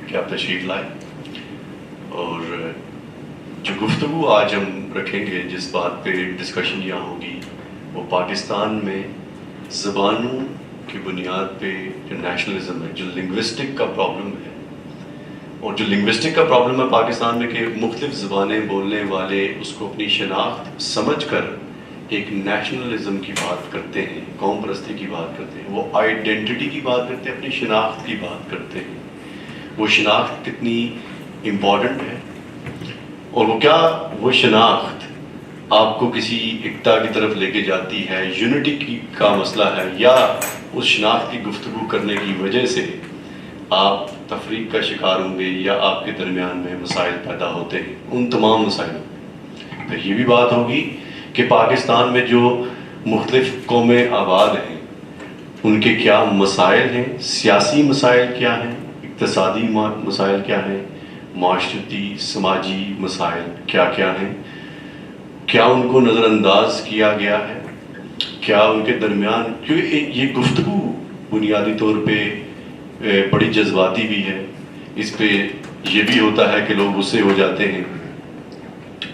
کہ آپ تشریف لائیں. اور جو گفتگو آج ہم رکھیں گے، جس بات پہ ڈسکشن یہاں ہوگی، وہ پاکستان میں زبانوں کی بنیاد پہ جو نیشنلزم ہے، جو لنگوسٹک کا پرابلم ہے، اور جو لنگوسٹک کا پرابلم ہے پاکستان میں کہ مختلف زبانیں بولنے والے اس کو اپنی شناخت سمجھ کر ایک نیشنلزم کی بات کرتے ہیں، قوم پرستی کی بات کرتے ہیں، وہ آئیڈینٹی کی بات کرتے ہیں، اپنی شناخت کی بات کرتے ہیں. وہ شناخت کتنی امپورٹنٹ ہے، اور وہ کیا وہ شناخت آپ کو کسی اقتا کی طرف لے کے جاتی ہے، یونٹی کی کا مسئلہ ہے، یا اس شناخت کی گفتگو کرنے کی وجہ سے آپ تفریق کا شکار ہوں گے، یا آپ کے درمیان میں مسائل پیدا ہوتے ہیں. ان تمام مسائلوں پھر یہ بھی بات ہوگی کہ پاکستان میں جو مختلف قومیں آباد ہیں ان کے کیا مسائل ہیں، سیاسی مسائل کیا ہیں، اقتصادی مسائل کیا ہیں، معاشرتی سماجی مسائل کیا کیا ہیں، کیا ان کو نظر انداز کیا گیا ہے، کیا ان کے درمیان، کیونکہ یہ گفتگو بنیادی طور پہ بڑی جذباتی بھی ہے. اس پہ یہ بھی ہوتا ہے کہ لوگ غصے ہو جاتے ہیں،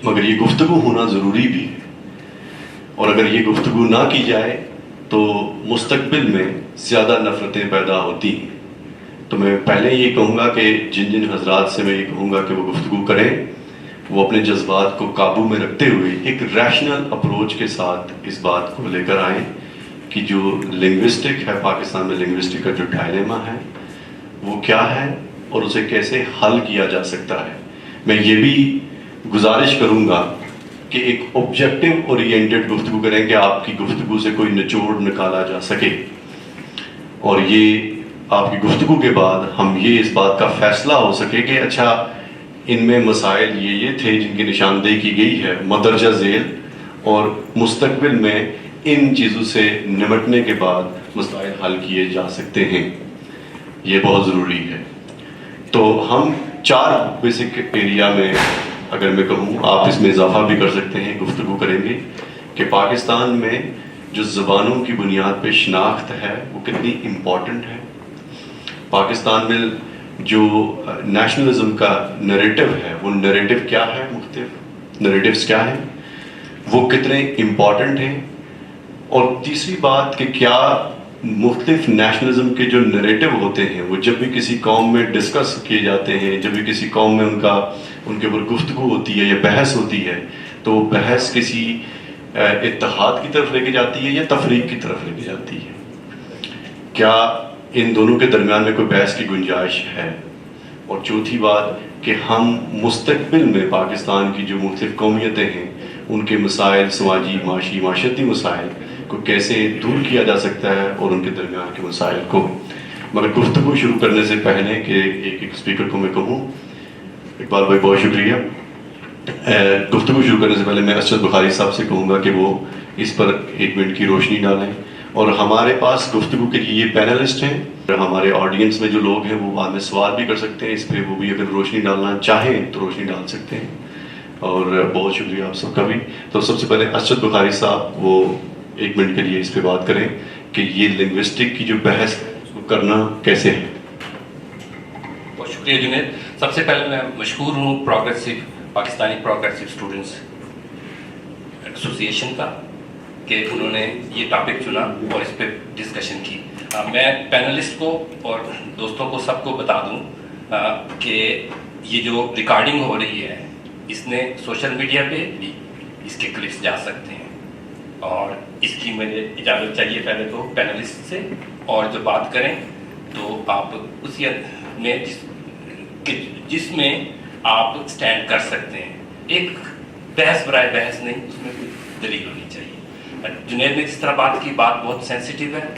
مگر یہ گفتگو ہونا ضروری بھی ہے. اور اگر یہ گفتگو نہ کی جائے تو مستقبل میں زیادہ نفرتیں پیدا ہوتی ہیں. تو میں پہلے یہ کہوں گا کہ جن جن حضرات سے میں یہ کہوں گا کہ وہ گفتگو کریں، وہ اپنے جذبات کو قابو میں رکھتے ہوئے ایک ریشنل اپروچ کے ساتھ اس بات کو لے کر آئیں کہ جو لنگوسٹک ہے پاکستان میں، لنگوسٹک کا جو ڈائلیما ہے وہ کیا ہے اور اسے کیسے حل کیا جا سکتا ہے. میں یہ بھی گزارش کروں گا کہ ایک آبجیکٹو اورینٹڈ گفتگو کریں کہ آپ کی گفتگو سے کوئی نچوڑ نکالا جا سکے، اور یہ آپ کی گفتگو کے بعد ہم یہ اس بات کا فیصلہ ہو سکے کہ اچھا ان میں مسائل یہ تھے جن کی نشاندہی کی گئی ہے مندرجہ ذیل، اور مستقبل میں ان چیزوں سے نمٹنے کے بعد مسائل حل کیے جا سکتے ہیں. یہ بہت ضروری ہے. تو ہم 4 بیسک ایریا میں، اگر میں کہوں آپ اس میں اضافہ بھی کر سکتے ہیں، گفتگو کریں گے کہ پاکستان میں جو زبانوں کی بنیاد پہ شناخت ہے وہ کتنی امپورٹنٹ ہے. پاکستان میں جو نیشنلزم کا نریٹو ہے، وہ نریٹو کیا ہے، مختلف نریٹوز کیا ہیں، وہ کتنے امپورٹنٹ ہیں. اور تیسری بات کہ کیا مختلف نیشنلزم کے جو نریٹو ہوتے ہیں وہ جب بھی کسی قوم میں ڈسکس کیے جاتے ہیں، جب بھی کسی قوم میں ان کے اوپر گفتگو ہوتی ہے یا بحث ہوتی ہے، تو وہ بحث کسی اتحاد کی طرف لے کے جاتی ہے یا تفریق کی طرف لے کے جاتی ہے. کیا ان دونوں کے درمیان میں کوئی بحث کی گنجائش ہے؟ اور چوتھی بات کہ ہم مستقبل میں پاکستان کی جو مختلف قومیتیں ہیں ان کے مسائل، سماجی معاشرتی مسائل کو کیسے دور کیا جا سکتا ہے، اور ان کے درمیان کے مسائل کو. مگر گفتگو شروع کرنے سے پہلے کہ ایک اسپیکر کو میں کہوں، اقبال بھائی بہت شکریہ. گفتگو شروع کرنے سے پہلے میں ارشد بخاری صاحب سے کہوں گا کہ وہ اس پر 1 منٹ کی روشنی ڈالیں. اور ہمارے پاس گفتگو کے لیے یہ پینلسٹ ہیں، ہمارے آڈینس میں جو لوگ ہیں وہ بعد میں سوال بھی کر سکتے ہیں اس پہ، وہ بھی اگر روشنی ڈالنا چاہیں تو روشنی ڈال سکتے ہیں. اور بہت شکریہ آپ سب کا بھی. تو سب سے پہلے ارشد بخاری صاحب وہ 1 منٹ کے لیے اس پہ بات کریں کہ یہ لنگوسٹک کی جو بحث کرنا کیسے ہے. بہت شکریہ جنید. سب سے پہلے میں مشکور ہوں پاکستانی پروگریسو اسٹوڈنٹس ایسوسی ایشن کا کہ انہوں نے یہ ٹاپک چنا اور اس پہ ڈسکشن کی. میں پینلسٹ کو اور دوستوں کو سب کو بتا دوں کہ یہ جو ریکارڈنگ ہو رہی ہے اس نے سوشل میڈیا پہ بھی اس کے کلپس جا سکتے ہیں، اور اس کی مجھے اجازت چاہیے پہلے تو پینلسٹ سے. اور جو بات کریں تو آپ اسی میں جس میں آپ سٹینڈ کر سکتے ہیں، ایک بحث برائے بحث نہیں، اس میں کوئی دلیل ہونی چاہیے. جنید نے جس طرح بات کی، بات بہت سینسیٹیو ہے.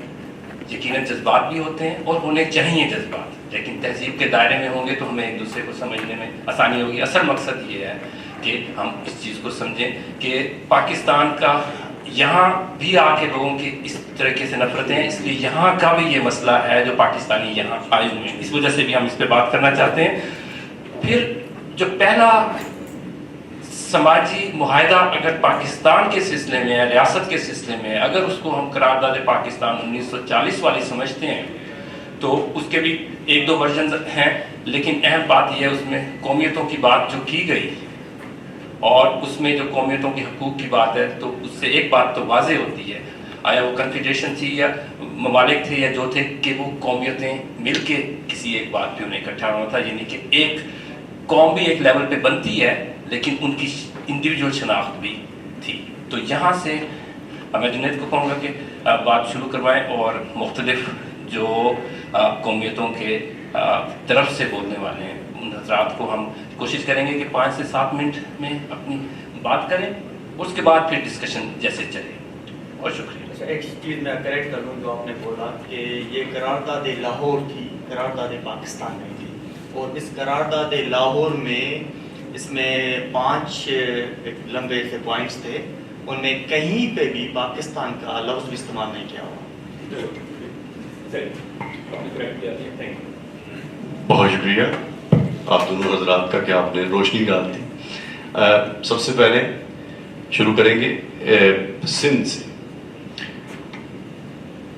یقیناً جذبات بھی ہوتے ہیں اور ہونے چاہیے جذبات، لیکن تہذیب کے دائرے میں ہوں گے تو ہمیں ایک دوسرے کو سمجھنے میں آسانی ہوگی. اصل مقصد یہ ہے کہ ہم اس چیز کو سمجھیں کہ پاکستان کا یہاں بھی آ کے لوگوں کی اس طریقے سے نفرتیں ہیں، اس لیے یہاں کا بھی یہ مسئلہ ہے جو پاکستانی یہاں آئے ہوئے ہیں، اس وجہ سے بھی ہم اس پہ بات کرنا چاہتے ہیں. پھر جو پہلا سماجی معاہدہ اگر پاکستان کے سلسلے میں، ریاست کے سلسلے میں، اگر اس کو ہم قرارداد پاکستان 1940 والی سمجھتے ہیں تو اس کے بھی ایک دو ورژن ہیں، لیکن اہم بات یہ ہے اس میں قومیتوں کی بات جو کی گئی اور اس میں جو قومیتوں کے حقوق کی بات ہے، تو اس سے ایک بات تو واضح ہوتی ہے، آیا وہ کنفیڈریشن تھی یا ممالک تھے یا جو تھے کہ وہ قومیتیں مل کے کسی ایک بات پہ انہیں اکٹھا ہونا تھا، یعنی کہ ایک قوم بھی ایک لیول پہ بنتی ہے لیکن ان کی انڈیویجول شناخت بھی تھی. تو یہاں سے میں جنید کو کہوں گا کہ بات شروع کروائیں اور مختلف جو قومیتوں کے طرف سے بولنے والے ہیں ان حضرات کو ہم کوشش کریں گے کہ 5 سے 7 منٹ میں اپنی بات کریں، اس کے بعد پھر ڈسکشن جیسے چلے. اور شکریہ. اچھا، ایک چیز میں کریکٹ کر دوں جو آپ نے بولا کہ یہ قرارداد لاہور تھی، قرارداد پاکستان نہیں تھی. اور اس قرارداد لاہور میں اس میں 5 ایک لمبے سے پوائنٹس تھے، ان میں کہیں پہ بھی پاکستان کا لفظ بھی استعمال نہیں کیا ہوا. بہت شکریہ آپ دونوں حضرات کا کہ آپ نے روشنی ڈال دی. سب سے پہلے شروع کریں گے سندھ سے.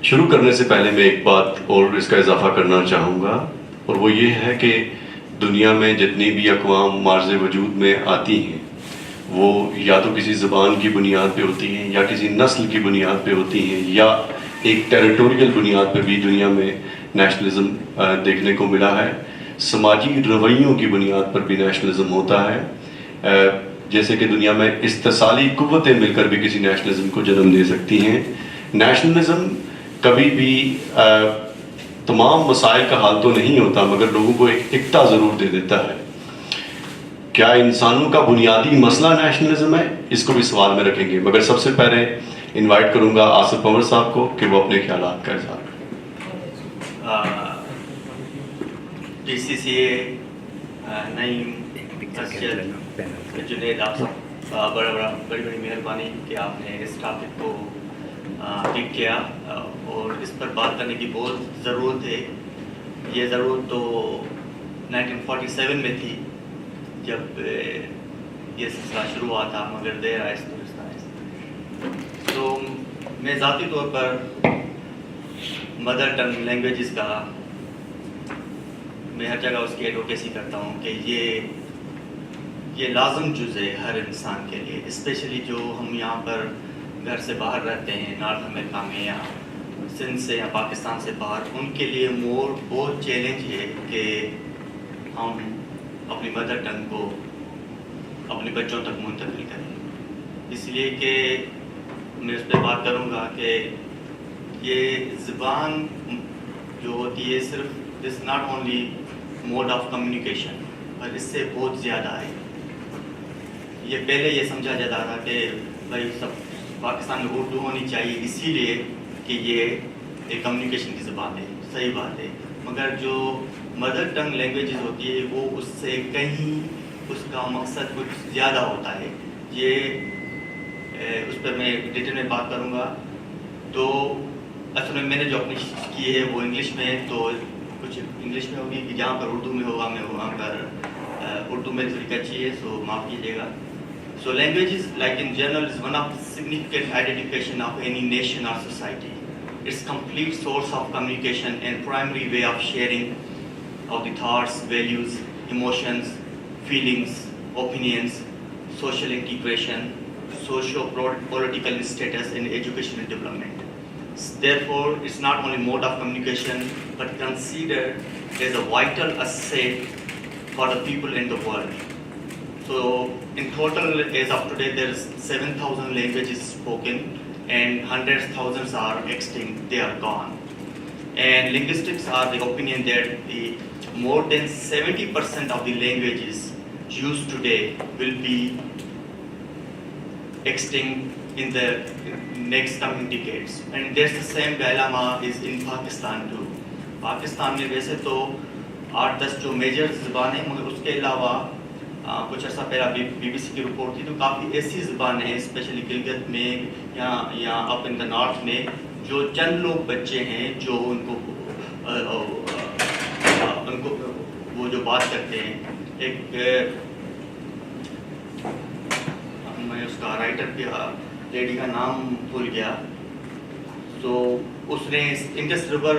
شروع کرنے سے پہلے میں ایک بات اور اس کا اضافہ کرنا چاہوں گا، اور وہ یہ ہے کہ دنیا میں جتنی بھی اقوام معرض وجود میں آتی ہیں وہ یا تو کسی زبان کی بنیاد پہ ہوتی ہیں یا کسی نسل کی بنیاد پہ ہوتی ہیں یا ایک ٹیریٹوریل بنیاد پہ بھی دنیا میں نیشنلزم دیکھنے کو ملا ہے. سماجی رویوں کی بنیاد پر بھی نیشنلزم ہوتا ہے، جیسے کہ دنیا میں استثالی قوتیں مل کر بھی کسی نیشنلزم کو جنم دے سکتی ہیں. نیشنلزم کبھی بھی تمام مسائل کا حل تو نہیں ہوتا، مگر لوگوں کو ایک اکتا ضرور دے دیتا ہے. کیا انسانوں کا بنیادی مسئلہ نیشنلزم ہے؟ اس کو بھی سوال میں رکھیں گے، مگر سب سے پہلے انوائٹ کروں گا آصف عمر صاحب کو کہ وہ اپنے خیالات کا اظہار کریں. ڈی سی سی اے نعیم جنید، آپ سب بڑی مہربانی کہ آپ نے اس ٹاپک کو پک کیا اور اس پر بات کرنے کی بہت ضرورت ہے. یہ ضرورت تو 1947 میں تھی جب یہ سلسلہ شروع ہوا تھا، مگر دیر آہستہ آہستہ. تو میں ذاتی طور پر مدر ٹنگ لینگویجز کا میں ہر جگہ اس کی ایڈوکیسی کرتا ہوں کہ یہ لازم جز ہے ہر انسان کے لیے، اسپیشلی جو ہم یہاں پر گھر سے باہر رہتے ہیں، نارتھ امریکہ میں یا سندھ سے یا پاکستان سے باہر، ان کے لیے بہت چیلنج ہے کہ ہم اپنی مدر ٹنگ کو اپنے بچوں تک منتقل کریں. اس لیے کہ میں اس پہ بات کروں گا کہ یہ زبان جو ہوتی ہے صرف it's not only mode of communication, پر اس سے بہت زیادہ ہے. یہ پہلے یہ سمجھا جاتا تھا کہ بھائی سب پاکستان میں اردو ہونی چاہیے اسی لیے کہ یہ ایک کمیونیکیشن کی زبان ہے. صحیح بات ہے، مگر جو مدر ٹنگ لینگویجز ہوتی ہے وہ اس سے کہیں اس کا مقصد کچھ زیادہ ہوتا ہے. یہ اس پر میں ڈیٹیل میں بات کروں گا. تو اصل میں نے جو اپنی کی ہے وہ انگلش میں ہے، تو کچھ انگلش میں ہوگی کہ جہاں پر اردو میں ہوگا میں وہاں پر اردو میں تھوڑی اچھی ہے، سو معاف کیجیے گا. So languages, like in general, is one of the significant identification of any nation or society. It's complete source of communication and primary way of sharing of the thoughts, values, emotions, feelings, opinions, social integration, socio-political status and educational development. Therefore, it's not only mode of communication, but considered as a vital asset for the people in the world. So in total, as of today, there is 7,000 languages spoken and hundreds, thousands are extinct, they are gone. And linguistics are the opinion that the more than 70% of the languages used today will be extinct in the next coming decades. And there's the same dilemma is in Pakistan too. Pakistan میں ویسے تو 8-10 جو major زبانیں ہیں، مگر اس کے علاوہ کچھ عرصہ پہلے بی بی سی کی رپورٹ تھی تو کافی ایسی زبانیں ہیں اسپیشلی گلگت میں یا اپ ان دا نارتھ میں جو چند لوگ بچے ہیں جو ان کو وہ جو بات کرتے ہیں. ایک میں اس کا رائٹر کی لیڈی کا نام بھول گیا، تو اس نے Indus river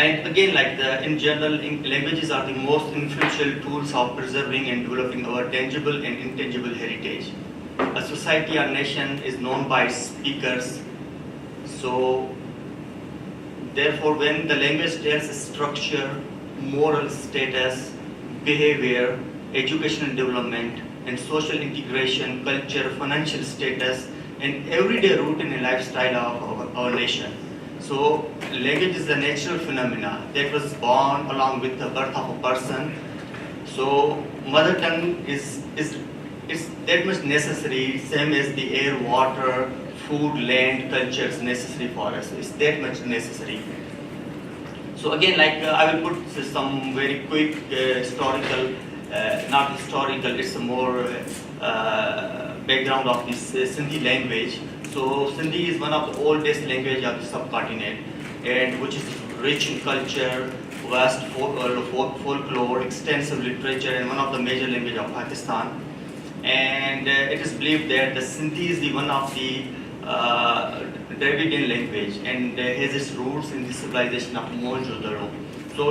and again, like in general, languages are the most influential tools of preserving and developing our tangible and intangible heritage. A society or nation is known by its speakers. So therefore, when the language tells structure, moral status, behavior, educational development, and social integration, culture, financial status, and everyday routine and lifestyle of our nation. So language is a natural phenomena that was born along with the birth of a person. So mother tongue is that much necessary, same as the air, water, food, land, culture is necessary for us. It's that much necessary. So again, like I will put some very quick historical, not historical, it's a more background of this Sindhi language. So Sindhi is one of the oldest language of the subcontinent, and which is rich in culture, vast folklore, extensive literature, and one of the major language of Pakistan. And it is believed that the Sindhi is the one of the Dravidian language, and has its roots in the civilization of Mohenjo-daro. So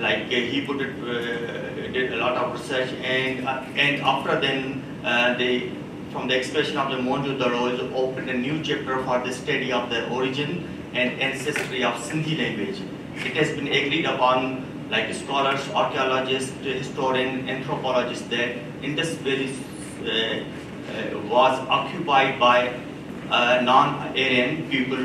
like he put it, did a lot of research, and after then they, from the expression of the Mohenjo-daro, opened a new chapter for the study of the origin and ancestry of Sindhi language. It has been agreed upon, like scholars, archaeologists, historians, anthropologists, that Indus Valley was occupied by non-Aryan people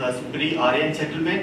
was pre-Aryan settlement,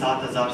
7000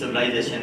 civilization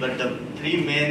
but the 3 main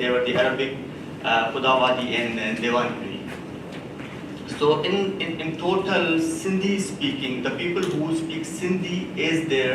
they were the Arabic, Khudawadi and Devanagari. So in total, Sindhi speaking, the people who speak Sindhi is their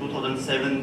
2017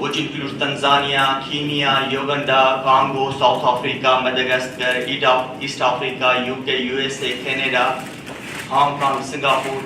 which includes Tanzania, Kenya, Uganda, Congo, South Africa, Madagascar, East Africa, UK, USA, Canada, Hong Kong, Singapore,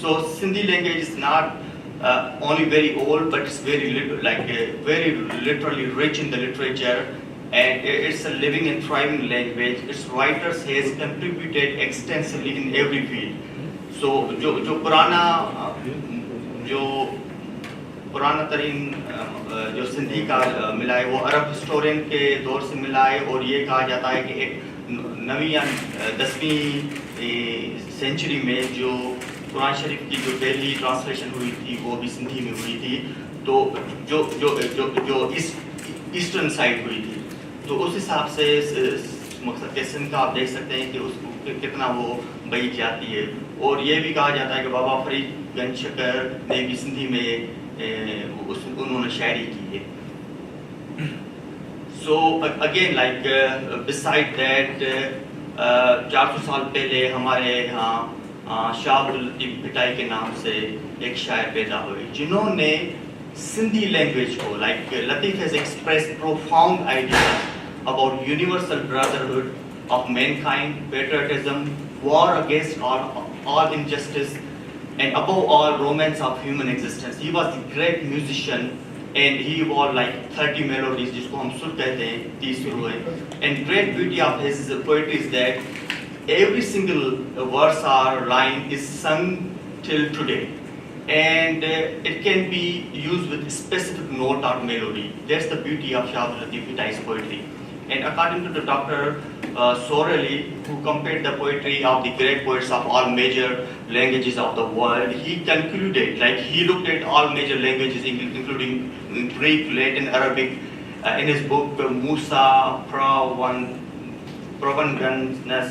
So Sindhi language is not only very old, but it's very literally rich in the literature, and it's a living and thriving language. Its writers has contributed extensively in every field. So جو پرانا ترین جو سندھی کا ملا ہے وہ عرب historian کے دور سے ملا ہے، اور یہ کہا جاتا ہے کہ ایک نویں یا 10ویں سینچری میں جو قرآن شریف کی جو پہلی ٹرانسلیشن ہوئی تھی وہ بھی سندھی میں ہوئی تھی، تو جو ایسٹرن سائڈ ہوئی تھی، تو اس حساب سے مقصد کہ سندھ کا آپ دیکھ سکتے ہیں کہ اس کو کتنا وہ بئی جاتی ہے. اور یہ بھی کہا جاتا ہے کہ بابا فرید گنج شکر نے بھی سندھی میں انہوں نے شاعری کی ہے. So again like beside that 400 سال پہلے ہمارے یہاں شاہ عبداللطیف بھٹائی کے نام سے ایک شاعر پیدا ہوئے جنہوں نے سندھی لینگویج کو like Latif has express profound ideas about universal brotherhood of mankind, patriotism, war against all injustice, and above all, romance of human existence. He was a great musician, and he wrote like 30 melodies, jisko hum sur kehte hain, 30 sur hoye. And great beauty of his poetry is that every single verse or line is sung till today, and it can be used with specific note or melody. That's the beauty of Shah Abdul Latif Bhitai's poetry. And according to the Dr. Sorelli, who compared the poetry of the great poets of all major languages of the world, he concluded, like he looked at all major languages, including Greek, Latin, Arabic, in his book Musa Provenance.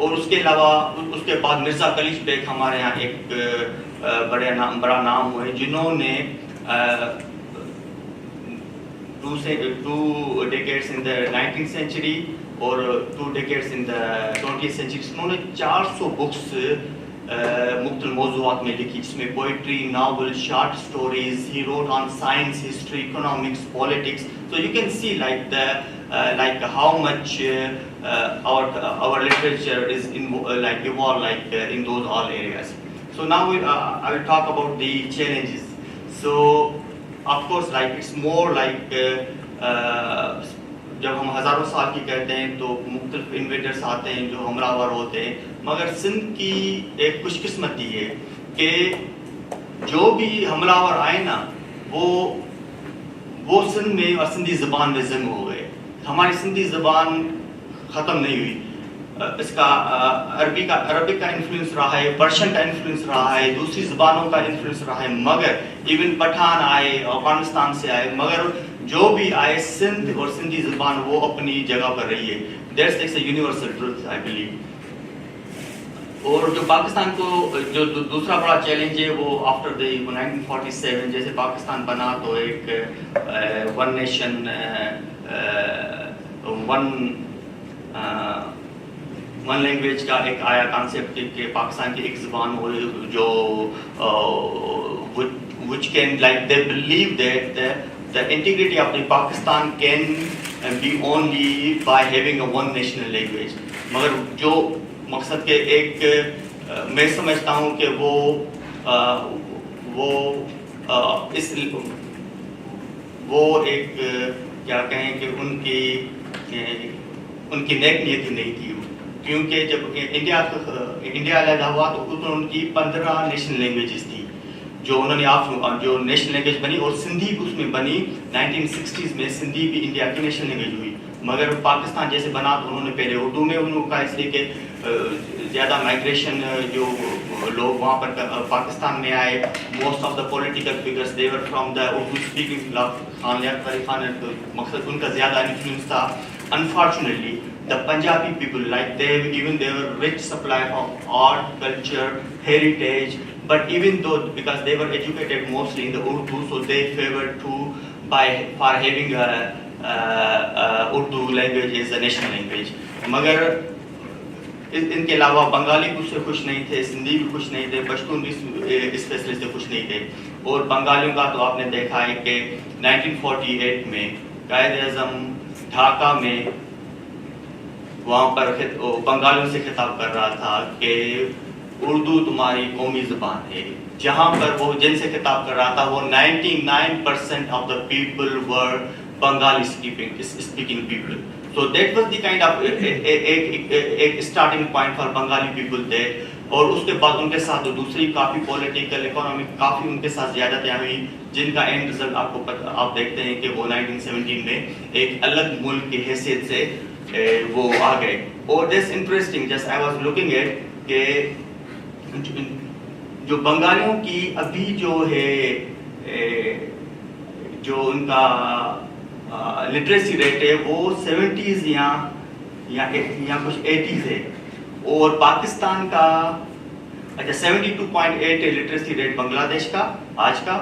اور اس کے علاوہ اس کے بعد Mirza clash bag ہمارے یہاں ایک بڑا نام ہوئے جنہوں نے 2 decades in the 19th century اور 2 decades in the 20th century. انہوں نے 400 بکس مختلف موضوعات میں لکھی، جس میں poetry, novel, short stories. He wrote on science, history, economics, politics. So you can see like how much our literature is evolved in those all areas. So now I will talk about the challenges. So of course like it's more like جب ہم ہزاروں سال کی کہتے ہیں تو مختلف invaders آتے ہیں جو حملہ آور ہوتے ہیں، مگر سندھ کی ایک خوش قسمتی ہے کہ جو بھی حملہ آور آئے نا وہ سندھ میں اور سندھی زبان میں ذم ہو گئے. ہماری سندھی زبان ختم نہیں ہوئی. اس کا عربک کا انفلوئنس رہا ہے، پرشین کا انفلوئنس رہا ہے، دوسری زبانوں کا انفلوئنس رہا ہے، مگر ایون پٹھان آئے، افغانستان سے آئے، مگر جو بھی آئے سندھ اور سندھی زبان وہ اپنی جگہ پر رہی ہے. That's a universal truth I believe. اور جو پاکستان کو جو دوسرا بڑا چیلنج ہے وہ آفٹر دی 1947 جیسے پاکستان بنا تو ایک ون نیشن ون لینگویج کا ایک آیا کانسیپٹ کہ پاکستان کی ایک زبان ہو جو which can like they believe that the integrity of the Pakistan can be only by having a one national language. مگر جو مقصد کہ ایک میں سمجھتا ہوں کہ وہ ایک کیا کہیں کہ ان کی نیک نیتی نہیں تھی، کیونکہ جب انڈیا علیحدہ ہوا تو ان کی 15 نیشنل لینگویجز تھی جو انہوں نے جو نیشنل لینگویج بنی، اور سندھی بھی اس میں بنی. 1960s میں سندھی بھی انڈیا کی نیشنل لینگویج ہوئی. مگر پاکستان جیسے بنا تو انہوں نے پہلے اردو میں انہوں کا، اس لیے کہ زیادہ مائگریشن جو لوگ وہاں پر پاکستان میں آئے، most of the political figures they were from the Urdu speaking. Khan Liaquat Ali Khan مقصد ان کا زیادہ انفلوئنس تھا. Unfortunately, the Punjabi people, like they were rich supply of art, culture, heritage, but even though because they were educated mostly in the Urdu, so they favored for having Urdu language as a national language. مگر ان کے علاوہ بنگالی بھی اس سے خوش نہیں تھے، سندھی بھی خوش نہیں تھے، پشتون بھی اس فیصلے سے خوش نہیں تھے. اور بنگالیوں کا تو آپ نے دیکھا ہے کہ 1948 میں قائد اعظم ڈھاکہ میں وہاں پر بنگالیوں سے خطاب کر رہا تھا کہ اردو تمہاری قومی زبان ہے، جہاں پر وہ جن سے خطاب کر رہا تھا وہ 99% of the people were Bengali speaking people. So that was the kind of ایک starting point for Bengali people تھے. اور اس کے بعد ان کے ساتھ دوسری کافی پولیٹیکل اکنامک کافی ان کے ساتھ زیادتیاں ہوئی جن کا اینڈ رزلٹ آپ دیکھتے ہیں کہ وہ 1917 میں ایک الگ ملک کی حیثیت سے وہ آ گئے. اور this interesting just I was looking at کہ جو بنگالیوں کی ابھی جو ہے جو ان کا لٹریسی ریٹ ہے وہ 70s یا کچھ 80s ہے. اور پاکستان کا اچھا 72.8 ہے لٹریسی ریٹ بنگلہ دیش کا آج کا.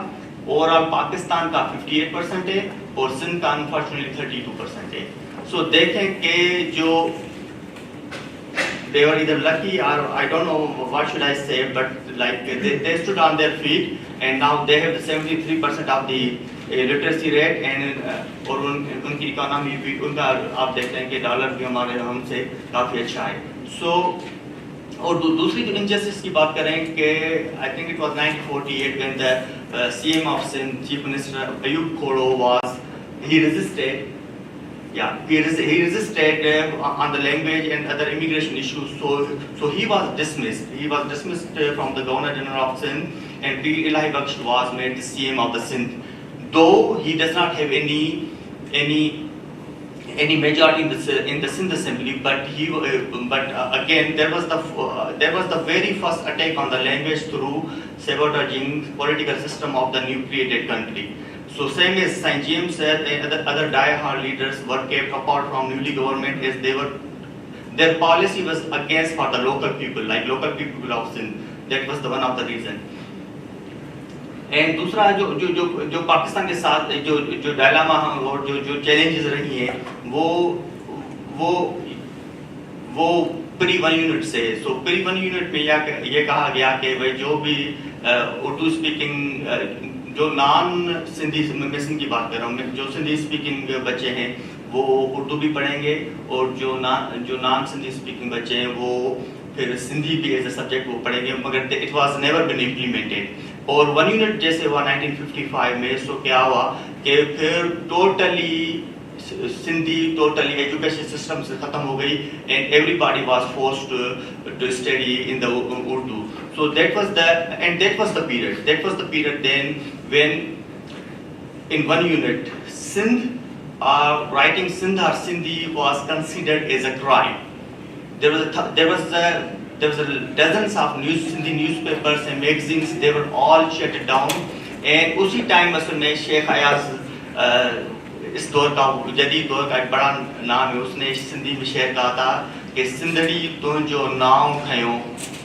اوور آل پاکستان کا 58% ہے اور سندھ کا انفارچونیٹلی 32% ہے. سو دیکھیں کہ جو they were either lucky or I don't know what should I say, but like they stood on their feet and now they have the 73% of the literacy rate and اور ان کی اکانومی بھی ان کا آپ دیکھتے ہیں کہ ڈالر بھی ہمارے ہم سے کافی اچھا ہے. سو اور دوسری جو انجسٹس کی بات کریں کہ I think it was 1948 when the CM of Sindh, Chief Minister Ayub Khoro was, he resisted on the language and other immigration issues. So he was dismissed. He was dismissed from the Governor General of Sindh, and P. Ilahi Baksh was made the CM of the Sindh. Though he does not have any majority in the Sindh Assembly, but again there was the very first attack on the language through sabotaging political system of the new created country. So same as St. James said, and other die-hard leaders were kept apart from newly government as their policy was against for the local people, like local people of Sindh. That was the one of the reason. And دوسرا جو پاکستان کے ساتھ جو dilemma اور جو challenges رہی ہیں وہ پری ون یونٹ سے. سو پری ون یونٹ میں یہ کہا گیا کہ جو بھی اردو اسپیکنگ جو نان سندھی میں سندھ کی بات کر رہا ہوں جو سندھی اسپیکنگ بچے ہیں وہ اردو بھی پڑھیں گے اور جو نان سندھی اسپیکنگ بچے ہیں وہ پھر سندھی بھی ایز اے سبجیکٹ وہ پڑھیں گے مگر it was never been implemented. اور ون یونٹ جیسے ہوا 1955 میں سو کیا ہوا کہ پھر totally Sindhi totally education system سے ختم ہو گئی and everybody was forced to study in the Urdu. So that was the period then when in one unit Sindh writing Sindh or Sindhi was considered as a crime. There was dozens of Sindhi newspapers and magazines, they were all shut down. And usi time اصل میں شیخ ایاز اس دور کا جدید دور کا ایک بڑا نام ہے. اس نے سندھی میں شعر کہا تھا کہ سندھڑی تنجو نام کھیوں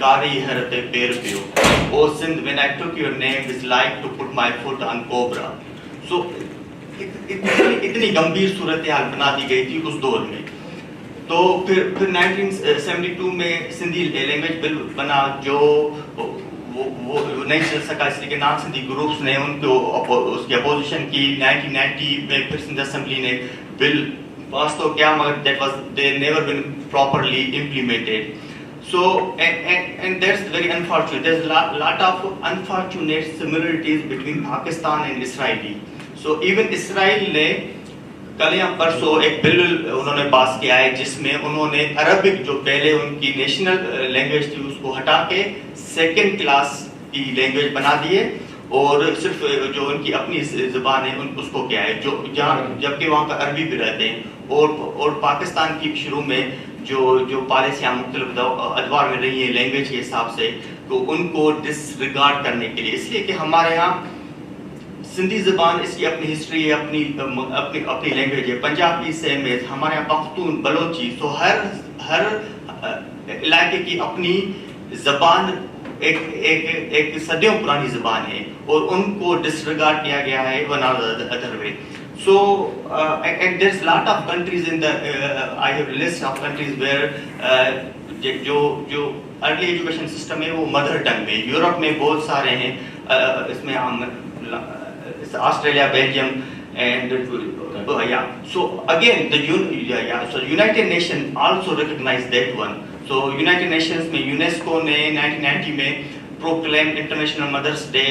کاری ہر تے پیر پیو. او Sindh when I took your name is like to put my foot on cobra. So اتنی گمبھیر صورتحال بنا دی گئی تھی اس دور میں. تو پھر 1972 میں سندھی لینگویج بل بنا جو وہ نہیں چل سکا اس لیے کہ نان سندھی گروپس نے ان کو اس کی اپوزیشن کی. 1990 میں پھر سندھ اسمبلی نے بل پاس تو کیا مگر that was they never been properly implemented. So and that's very unfortunate. There's a lot of unfortunate similarities between Pakistan and Israeli. So even Israel نے کل یا پرسوں ایک بل انہوں نے پاس کیا ہے جس میں انہوں نے عربک جو پہلے ان کی نیشنل لینگویج تھی اس کو ہٹا کے سیکنڈ کلاس کی لینگویج بنا دیے اور صرف جو ان کی اپنی زبان ہے اس کو کیا ہے جو جہاں جبکہ وہاں پہ عربی بھی رہتے ہیں. اور پاکستان کی شروع میں جو پالیسیاں مختلف ادوار میں رہی ہیں لینگویج کے حساب سے تو ان کو ڈس ریگارڈ کرنے کے لیے اس لیے کہ ہمارے یہاں سندھی زبان اس کی اپنی ہسٹری ہے اپنی لینگویج ہے. پنجابی سیم ہے ہمارے یہاں پختون بلوچی. سو ہر علاقے کی اپنی زبان ایک صدیوں پرانی زبان ہے اور ان کو ڈس ریگارڈ کیا گیا ہے one or other way. So and there's lot of countries in the I have a list of countries where جو early education system ہے وہ مدر ٹنگ میں. یورپ میں بہت سارے ہیں اس میں ہم Australia Belgium and so again so United Nations also recognized that one. So United Nations میں UNESCO نے 1990 میں proclaimed International Mother's Day.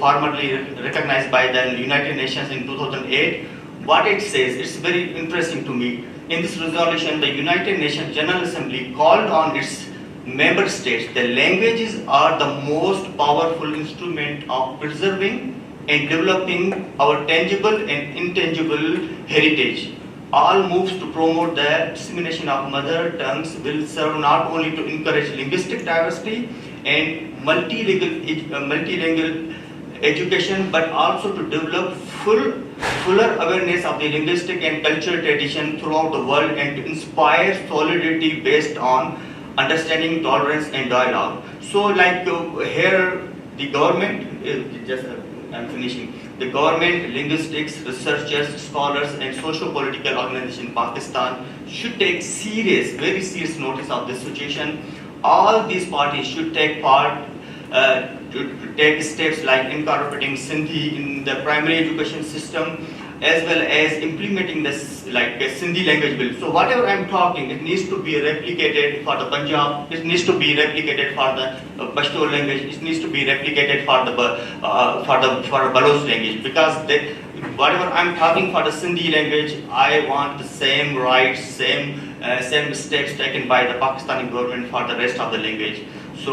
formally recognized by the United Nations in 2008. What it says, it's very interesting to me. In this resolution, the United Nations General Assembly called on its member states. The languages are the most powerful instrument of preserving and developing our tangible and intangible heritage. All moves to promote the dissemination of mother tongues will serve not only to encourage linguistic diversity and multilingual education, but also to develop fuller awareness of the linguistic and cultural tradition throughout the world, and to inspire solidarity based on understanding, tolerance and dialogue. So like here the government, I'm finishing. The government, linguistics, researchers, scholars and socio-political organizations in Pakistan should take very serious notice of this situation. All these parties should take part to take steps like incorporating Sindhi in the primary education system, as well as implementing this like a Sindhi language bill. So whatever I'm talking, it needs to be replicated for the Punjab, it needs to be replicated for the Pashto language, it needs to be replicated for the Baloch language, because whatever I'm talking for the Sindhi language, I want the same rights, same steps taken by the Pakistani government for the rest of the language. So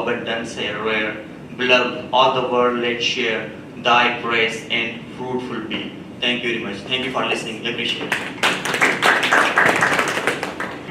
abundance rare, beloved all the world let share thy praise and fruitful be. Thank you very much. Thank you for listening. Appreciate it.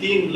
3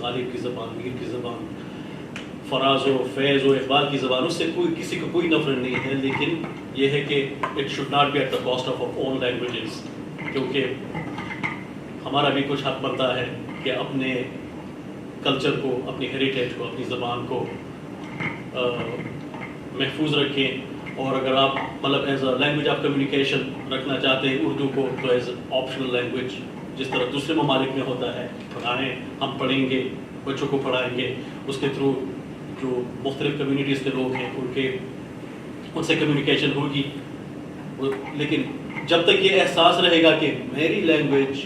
غالب کی زبان، میر کی زبان، فراز و فیض و اقبال کی زبان، اس سے کسی کو کوئی نفرت نہیں ہے، لیکن یہ ہے کہ it should not be at the cost of our own languages, کیونکہ ہمارا بھی کچھ حق بنتا ہے کہ اپنے کلچر کو، اپنی ہیریٹیج کو، اپنی زبان کو محفوظ رکھیں۔ اور اگر آپ مطلب as a language of communication رکھنا چاہتے ہیں اردو کو، تو ایز آپشنل لینگویج جس طرح دوسرے ممالک میں ہوتا ہے، پڑھائیں، ہم پڑھیں گے، بچوں کو پڑھائیں گے، اس کے تھرو جو مختلف کمیونٹیز کے لوگ ہیں ان سے کمیونیکیشن ہوگی۔ لیکن جب تک یہ احساس رہے گا کہ میری لینگویج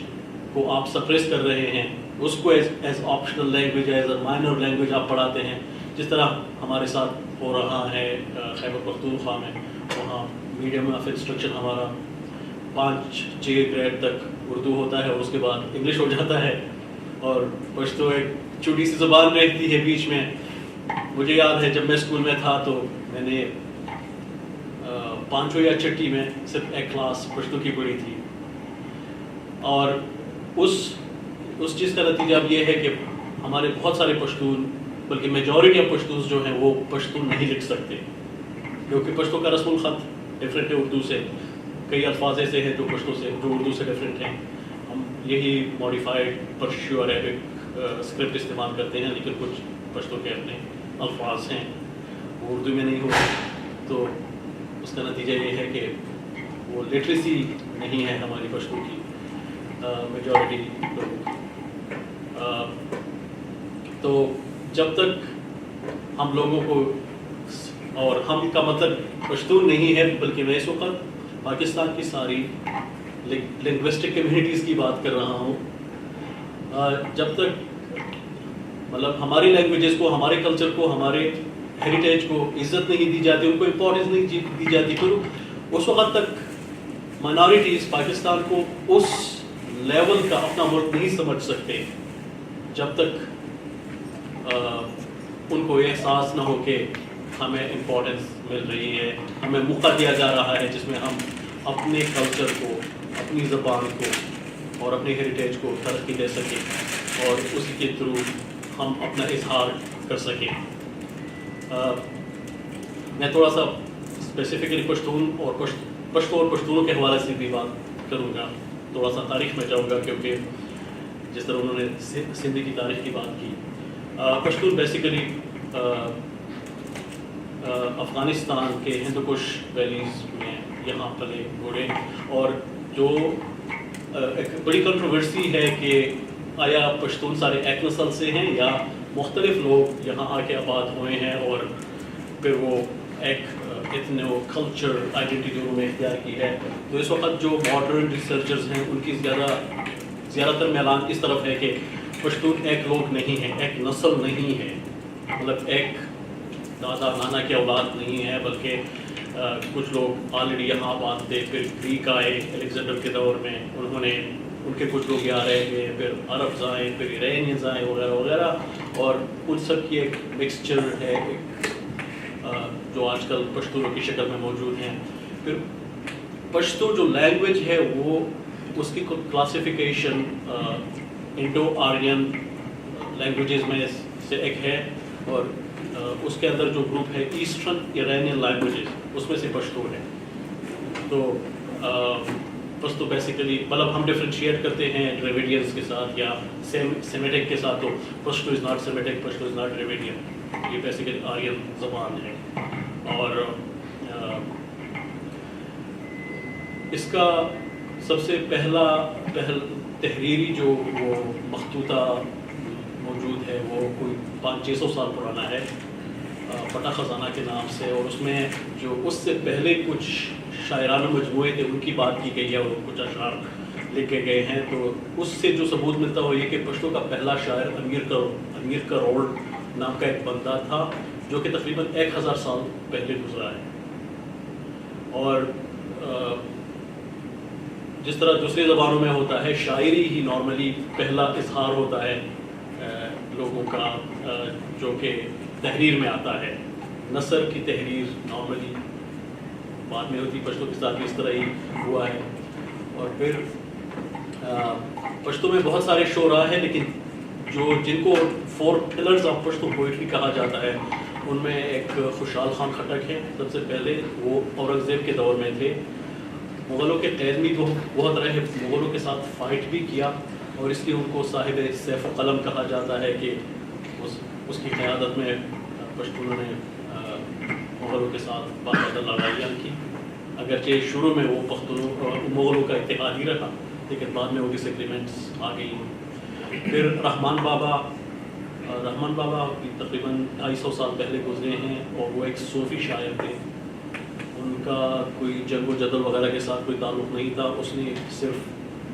کو آپ سپریس کر رہے ہیں، اس کو as optional language, as a minor language آپ پڑھاتے ہیں، جس طرح ہمارے ساتھ ہو رہا ہے خیبر پختونخوا میں، وہاں میڈیم آف انسٹرکشن ہمارا 5-6 گریڈ تک اردو ہوتا ہے اور اس کے بعد انگلش ہو جاتا ہے، اور پشتو ایک چھوٹی سی زبان رہتی ہے بیچ میں۔ مجھے یاد ہے جب میں اسکول میں تھا تو میں نے 5 یا 6 میں صرف ایک کلاس پشتو کی پڑھی تھی، اور اس چیز کا نتیجہ اب یہ ہے کہ ہمارے بہت سارے پشتون، بلکہ میجورٹی آف پشتوز جو ہیں وہ پشتو نہیں لکھ سکتے، کیونکہ پشتو کا رسم الخط ڈفرینٹ ہے اردو سے، کئی الفاظ ایسے ہیں جو اردو سے ڈفرینٹ ہیں۔ ہم یہی ماڈیفائڈ پرشیو عربک اسکرپٹ استعمال کرتے ہیں، لیکن کچھ پشتو کے اپنے الفاظ ہیں وہ اردو میں نہیں ہوتے، تو اس کا نتیجہ یہ ہے کہ وہ لٹریسی نہیں ہے ہماری پشتو کی میجورٹی لوگوں کی۔ تو جب تک ہم لوگوں کو، اور ہم کا مطلب پشتون نہیں ہے بلکہ میں اس وقت پاکستان کی ساری لنگوسٹک کمیونٹیز کی بات کر رہا ہوں، جب تک مطلب ہماری لینگویجز کو، ہمارے کلچر کو، ہمارے ہیریٹیج کو عزت نہیں دی جاتی، ان کو امپورٹنس نہیں دی جاتی، پھر اس وقت تک مائنارٹیز پاکستان کو اس لیول کا اپنا ملک نہیں سمجھ سکتے جب تک ان کو یہ احساس نہ ہو کہ ہمیں امپورٹنس مل رہی ہے، ہمیں موقع دیا جا رہا ہے جس میں ہم اپنے کلچر کو، اپنی زبان کو اور اپنی ہیریٹیج کو ترقی دے سکیں اور اسی کے تھرو ہم اپنا اظہار کر سکیں۔ میں تھوڑا سا اسپیسیفکلی پشتون اور پشتونوں کے حوالے سے بھی بات کروں گا، تھوڑا سا تاریخ میں جاؤں گا، کیونکہ جس طرح انہوں نے سندھ کی تاریخ کی بات کی، پشتون بیسیکلی افغانستان کے ہندو کش ویلیز میں یہاں پلے بڑھے، اور جو ایک بڑی کنٹروورسی ہے کہ آیا پشتون سارے ایک نسل سے ہیں یا مختلف لوگ یہاں آ کے آباد ہوئے ہیں، اور پھر وہ ایک اتنو کلچر آئیڈینٹی انہوں نے اختیار کی ہے۔ تو اس وقت جو ماڈرن ریسرچرز ہیں ان کی زیادہ تر میلان اس طرف ہے کہ پشتون ایک لوگ نہیں ہے، ایک نسل نہیں ہے، مطلب ایک دادا نانا کی اولاد نہیں ہے، بلکہ کچھ لوگ آلریڈی یہاں آباد تھے، پھر گریک آئے الیگزینڈر کے دور میں، ان کے کچھ لوگ یہاں رہ گئے، پھر عربز آئے، پھر ایرینینز آئے وغیرہ وغیرہ، اور ان سب کی ایک مکسچر ہے جو آج کل پشتونوں کی شکل میں موجود ہیں۔ پھر پشتو جو لینگویج ہے وہ اس کی کلاسیفیکیشن انڈو آرین لینگویجز میں سے ایک ہے، اور اس کے اندر جو گروپ ہے ایسٹرن ایرانین لینگویجز، اس میں سے پشتو ہے۔ تو پشتو بیسیکلی مطلب ہم ڈفرینشیٹ کرتے ہیں ڈریویڈینس کے ساتھ یا سیمیٹک کے ساتھ، تو Pashto is not Semitic, Pashto is not Dravidian, یہ بیسیکلی آرین زبان ہے۔ اور اس کا سب سے پہل تحریری جو وہ مخطوطہ موجود ہے وہ کوئی 500-600 سال پرانا ہے، پٹا خزانہ کے نام سے، اور اس میں جو اس سے پہلے کچھ شاعرانہ مجموعے تھے ان کی بات کی گئی ہے اور کچھ اشعار لکھے گئے ہیں۔ تو اس سے جو ثبوت ملتا ہے وہ یہ کہ پشتو کا پہلا شاعر امیر کروڑ نام کا ایک بندہ تھا جو کہ تقریباً 1000 سال پہلے گزرا ہے۔ اور جس طرح دوسری زبانوں میں ہوتا ہے، شاعری ہی نارملی پہلا اظہار ہوتا ہے لوگوں کا جو کہ تحریر میں آتا ہے، نثر کی تحریر نارملی بعد میں ہوتی، پشتو کے ساتھ بھی اس طرح ہی ہوا ہے۔ اور پھر پشتو میں بہت سارے شعراء ہیں، لیکن جن کو 4 پلرز آف پشتو پوئٹری کہا جاتا ہے، ان میں ایک خوشحال خان خٹک ہیں سب سے پہلے، وہ اورنگزیب کے دور میں تھے، مغلوں کے قید میں تو بہت رہے، مغلوں کے ساتھ فائٹ بھی کیا، اور اس لیے ان کو صاحب سیف و قلم کہا جاتا ہے کہ اس کی قیادت میں پشتونوں نے مغلوں کے ساتھ باقاعدہ لڑائیاں کی، اگرچہ شروع میں وہ مغلوں کا اتحاد ہی رہا، لیکن بعد میں وہ ڈس ایگریمنٹس آ گئی۔ پھر رحمان بابا تقریباً 250 سال پہلے گزرے ہیں، اور وہ ایک صوفی شاعر تھے، ان کا کوئی جنگ و جدل وغیرہ کے ساتھ کوئی تعلق نہیں تھا، اس نے صرف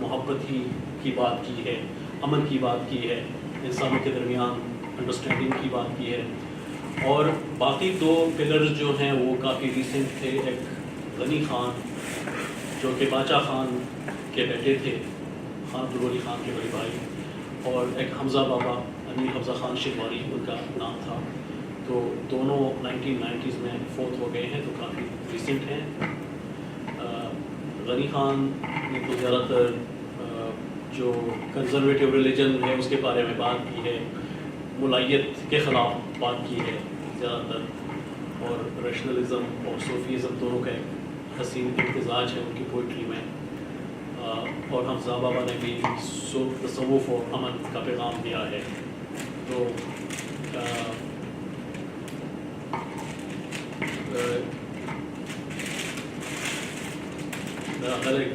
محبت ہی کی بات کی ہے، امن کی بات کی ہے، انسانوں کے درمیان انڈرسٹینڈنگ کی بات کی ہے۔ اور باقی 2 پلرز جو ہیں وہ کافی ریسنٹ تھے، ایک غنی خان جو کہ باچا خان کے بیٹے تھے، خان عبدالولی خان کے بڑے بھائی، اور ایک حمزہ بابا، امیر حمزہ خان شنواری ان کا نام تھا، تو دونوں 1990s میں فوت ہو گئے ہیں، تو کافی ریسنٹ ہیں۔ غنی خان نے تو زیادہ تر جو کنزرویٹیو ریلیجن ہے اس کے بارے میں بات کی ہے، ملائیت کے خلاف بات کی ہے زیادہ تر، اور ریشنلزم اور صوفیزم دونوں کا ایک حسین امتزاج ہے ان کی پوئٹری میں، اور حمزہ بابا نے بھی تصوف اور امن کا پیغام دیا ہے۔ تو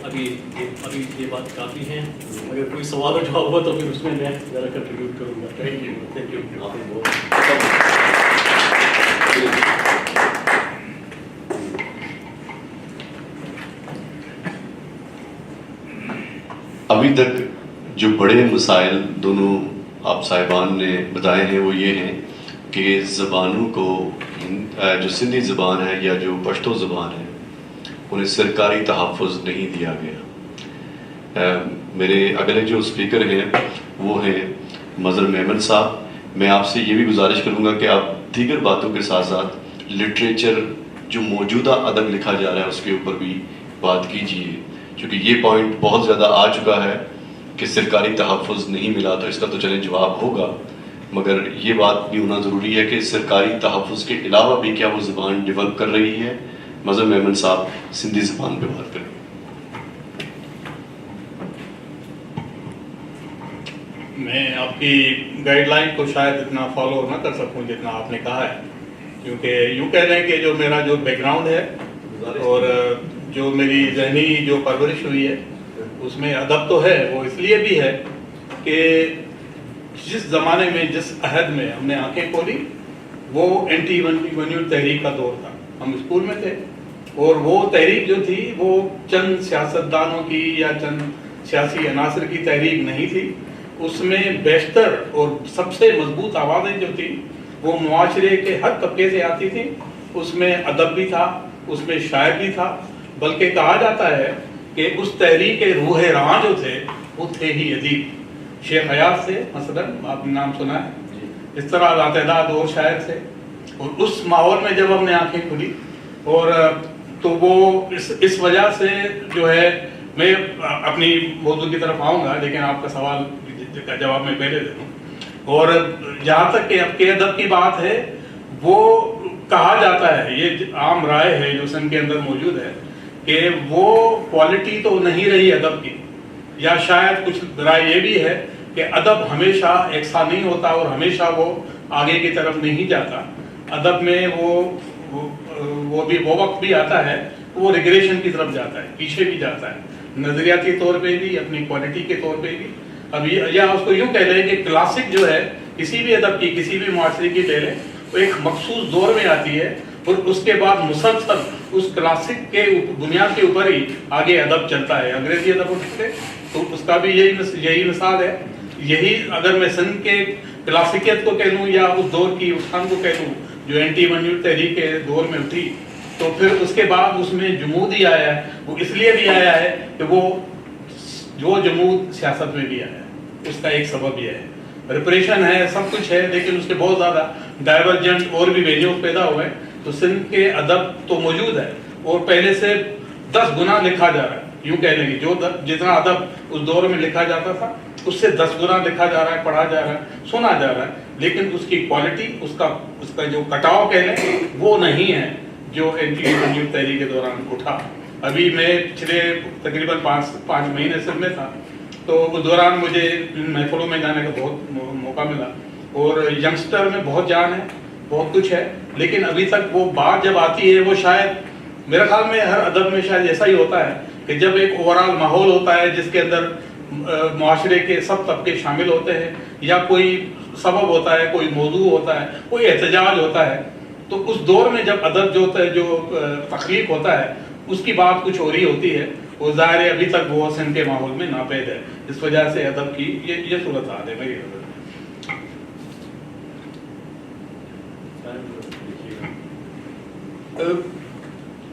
ابھی یہ بات کافی ہے، اگر کوئی سوال و جواب ہوا تو پھر اس میں ذرا کنٹریبیوٹ کروں گا۔ Thank you. ابھی تک جو بڑے مسائل دونوں آپ صاحبان نے بتائے ہیں وہ یہ ہیں کہ زبانوں کو، جو سندھی زبان ہے یا جو پشتو زبان ہے، انہیں سرکاری تحفظ نہیں دیا گیا۔ میرے اگلے جو اسپیکر ہیں وہ ہیں مظہر میمن صاحب۔ میں آپ سے یہ بھی گزارش کروں گا کہ آپ دیگر باتوں کے ساتھ ساتھ لٹریچر جو موجودہ ادب لکھا جا رہا ہے اس کے اوپر بھی بات کیجیے، کیونکہ یہ پوائنٹ بہت زیادہ آ چکا ہے کہ سرکاری تحفظ نہیں ملا، تو اس کا تو چلیں جواب ہوگا، مگر یہ بات بھی ہونا ضروری ہے کہ سرکاری تحفظ کے علاوہ بھی کیا وہ زبان ڈیولپ کر رہی ہے۔ مظہر میمن صاحب سندھی زبان پہ بات کریں۔ میں آپ کی گائیڈ لائن کو شاید اتنا فالو نہ کر سکوں جتنا آپ نے کہا ہے، کیونکہ یوں کہہ لیں کہ جو میرا جو بیک گراؤنڈ ہے اور جو میری ذہنی جو پرورش ہوئی ہے اس میں ادب تو ہے، وہ اس لیے بھی ہے کہ جس زمانے میں جس عہد میں ہم نے آنکھیں کھولی وہ اینٹی ونیو تحریک کا دور تھا، ہم اسکول میں تھے، اور وہ تحریک جو تھی وہ چند سیاستدانوں کی یا چند سیاسی عناصر کی تحریک نہیں تھی، اس میں بیشتر اور سب سے مضبوط آوازیں جو تھیں وہ معاشرے کے ہر طبقے سے آتی تھیں، اس میں ادب بھی تھا، اس میں شاعر بھی تھا، بلکہ کہا جاتا ہے کہ اس تحریک کے روح رواں جو تھے وہ تھے ہی ادیب۔ شیخ حیات سے مثلا آپ نے نام سنا ہے، اس طرح لاتعداد اور شاعر تھے، اور اس ماحول میں جب ہم نے آنکھیں کھلی اور تو وہ اس وجہ سے جو ہے، میں اپنی موضوع کی طرف آؤں گا لیکن آپ کا سوال کا جواب میں پہلے دے دوں۔ اور جہاں تک کہ اب کے ادب کی بات ہے، وہ کہا جاتا ہے، یہ عام رائے ہے جو سن کے اندر موجود ہے، کہ وہ کوالٹی تو نہیں رہی ادب کی، یا شاید کچھ رائے یہ بھی ہے کہ ادب ہمیشہ یکساں نہیں ہوتا اور ہمیشہ وہ آگے کی طرف نہیں جاتا، ادب میں وہ بھی وہ وقت بھی آتا ہے وہ ریگریشن کی طرف جاتا ہے، پیچھے بھی جاتا ہے، نظریاتی طور پہ بھی، اپنی کوالٹی کے طور پہ بھی۔ اب یا اس کو یوں کہہ لیں کہ کلاسک جو ہے کسی بھی ادب کی، کسی بھی معاشرے کی لے لیں، وہ ایک مخصوص دور میں آتی ہے، اور اس کے بعد مسلسل اس کلاسک کے بنیاد کے اوپر ہی آگے ادب چلتا ہے۔ انگریزی ادب اٹھتے تو اس کا بھی یہی مثال ہے۔ یہی اگر میں سندھ کے کلاسیکیت کو کہہ لوں یا اس دور کی اٹھان کو کہہ لوں جو اینٹی ونیو تحریک کے دور میں اٹھی، تو پھر اس کے بعد اس میں جمود ہی آیا ہے۔ وہ اس لیے بھی آیا ہے کہ وہ جو جمود سیاست میں بھی آیا ہے، اس کا ایک سبب یہ ہے، ریپریشن ہے، سب کچھ ہے، لیکن اس کے بہت زیادہ ڈائیورجنٹ اور بھی ویلیوز پیدا ہوئے۔ تو سندھ کے ادب تو موجود ہے اور پہلے سے 10 گنا لکھا جا رہا ہے، یوں کہہ لیں گے جو جتنا ادب اس دور میں لکھا جاتا تھا اس سے 10 گنا لکھا جا رہا ہے, پڑھا جا رہا ہے, سنا جا رہا ہے, لیکن اس کی کوالٹی, اس کا جو کٹاؤ کہہ لیں وہ نہیں ہے جو NTU تحریک کے دوران اٹھا. ابھی میں پچھلے تقریباً 5 مہینے سے میں تھا, تو اس دوران مجھے محفلوں میں جانے کا بہت موقع ملا, اور ینگسٹر میں بہت جان ہے, بہت کچھ ہے, لیکن ابھی تک وہ بات جب آتی ہے, وہ شاید میرے خیال میں ہر ادب میں شاید ایسا ہی ہوتا ہے کہ جب ایک اوورآل ماحول ہوتا ہے جس کے اندر معاشرے کے سب طبقے شامل ہوتے ہیں, یا کوئی سبب ہوتا ہے, کوئی موضوع ہوتا ہے, کوئی احتجاج ہوتا ہے, تو اس دور میں جب ادب جو ہوتا ہے, جو تخلیق ہوتا ہے, اس کی بات کچھ اور ہی ہوتی ہے. وہ ظاہر ہے ابھی تک وہ سندھ کے ماحول میں ناپید ہے, اس وجہ سے ادب کی یہ صورتحال ہے میری نظر میں.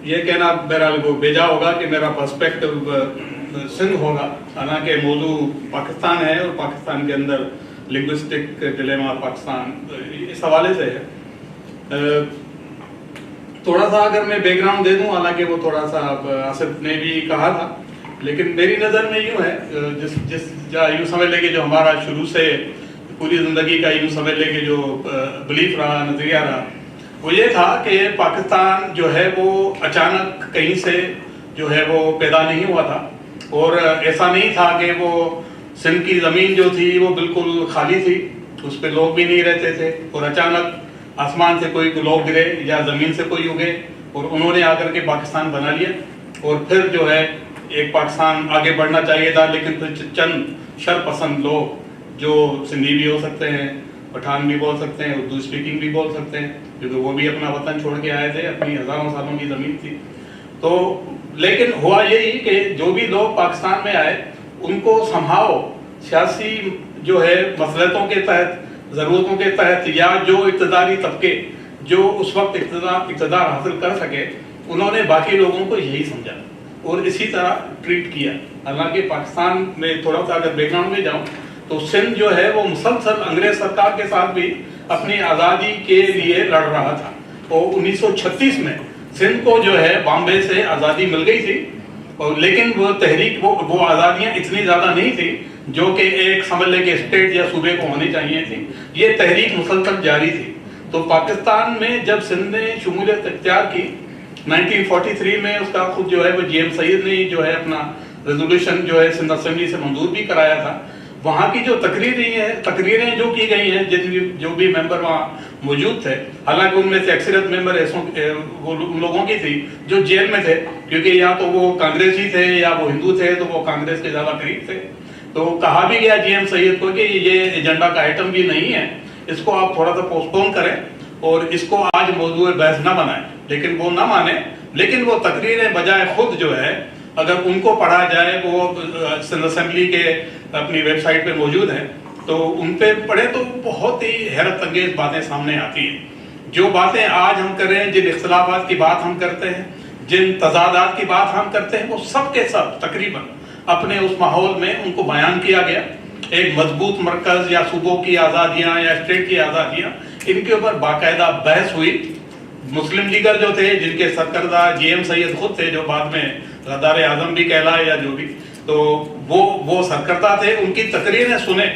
یہ کہنا بہرحال وہ بھیجا ہوگا کہ میرا پرسپیکٹو سندھ ہوگا, حالانکہ موضوع پاکستان ہے, اور پاکستان کے اندر لنگوسٹک ڈلیما پاکستان اس حوالے سے ہے. تھوڑا سا اگر میں بیک گراؤنڈ دے دوں, حالانکہ وہ تھوڑا سا آصف نے بھی کہا تھا, لیکن میری نظر میں یوں ہے, یوں سمجھ لے کہ جو ہمارا شروع سے پوری زندگی کا یوں سمجھ لے کہ جو بلیف رہا, نظریہ رہا, وہ یہ تھا کہ پاکستان جو ہے وہ اچانک کہیں سے جو ہے وہ پیدا نہیں ہوا تھا, اور ایسا نہیں تھا کہ وہ سندھ کی زمین جو تھی وہ بالکل خالی تھی, اس پہ لوگ بھی نہیں رہتے تھے, اور اچانک آسمان سے کوئی لوگ گرے یا زمین سے کوئی اگے اور انہوں نے آ کر کے پاکستان بنا لیا. اور پھر جو ہے ایک پاکستان آگے بڑھنا چاہیے تھا, لیکن پھر چند شرپسند لوگ جو سندھی بھی ہو سکتے ہیں, پٹھان بھی بول سکتے ہیں, اردو اسپیکنگ بھی بول سکتے ہیں, کیونکہ وہ بھی اپنا وطن چھوڑ کے آئے تھے, اپنی ہزاروں سالوں کی زمین تھی. تو لیکن ہوا یہی کہ جو بھی لوگ پاکستان میں آئے ان کو سمہاؤ سیاسی جو ہے مسلطوں کے تحت, ضرورتوں کے تحت, یا جو اقتداری طبقے جو اس وقت اقتدار حاصل کر سکے, انہوں نے باقی لوگوں کو یہی سمجھا اور اسی طرح ٹریٹ کیا. حالانکہ پاکستان میں تھوڑا سا اگر بیک گراؤنڈ میں جاؤں تو سندھ جو ہے وہ مسلسل انگریز سرکار کے ساتھ بھی اپنی آزادی کے لیے لڑ رہا تھا, اور 1936 میں سندھ کو جو ہے بامبے سے آزادی مل گئی تھی, اور لیکن وہ تحریک وہ آزادیاں اتنی زیادہ نہیں تھی جو کہ ایک سمجھ لے کہ اسٹیٹ یا صوبے کو ہونی چاہیے تھی. یہ تحریک مسلسل جاری تھی. تو پاکستان میں جب سندھ نے شمولیت اختیار کی 1943 میں, اس کا خود جو ہے وہ GM سید نے جو ہے اپنا ریزولوشن جو ہے سندھ اسمبلی سے منظور بھی کرایا تھا. وہاں کی جو تقریریں جو کی گئی ہیں, جو بھی ممبر وہاں موجود تھے, حالانکہ ان میں سے اکثریت ممبر وہ ان لوگوں کی تھی جو جیل میں تھے, کیونکہ یا تو وہ کانگریسی تھے یا وہ ہندو تھے, تو وہ کانگریس کے زیادہ قریب تھے. تو کہا بھی گیا GM سید کو کہ یہ ایجنڈا کا آئٹم بھی نہیں ہے, اس کو آپ تھوڑا سا پوسٹپون کریں اور اس کو آج موضوع بحث نہ بنائیں. لیکن وہ نہ مانے, لیکن وہ تقریریں بجائے خود جو ہے اگر ان کو پڑھا جائے, وہ سندھ اسمبلی کے اپنی ویب سائٹ پہ موجود ہیں, تو ان پہ پڑھے تو بہت ہی حیرت انگیز باتیں سامنے آتی ہیں. جو باتیں آج ہم کر رہے ہیں, جن اختلافات کی بات ہم کرتے ہیں, جن تضادات کی بات ہم کرتے ہیں, وہ سب کے سب تقریباً اپنے اس ماحول میں ان کو بیان کیا گیا. ایک مضبوط مرکز یا صوبوں کی آزادیاں یا اسٹیٹ کی آزادیاں, ان کے اوپر باقاعدہ بحث ہوئی. مسلم لیگر جو تھے, جن کے سرکردہ GM سید خود تھے, جو بعد میں غدار اعظم بھی کہلائے یا جو بھی, تو وہ سرکردہ تھے, ان کی تقریریں سنے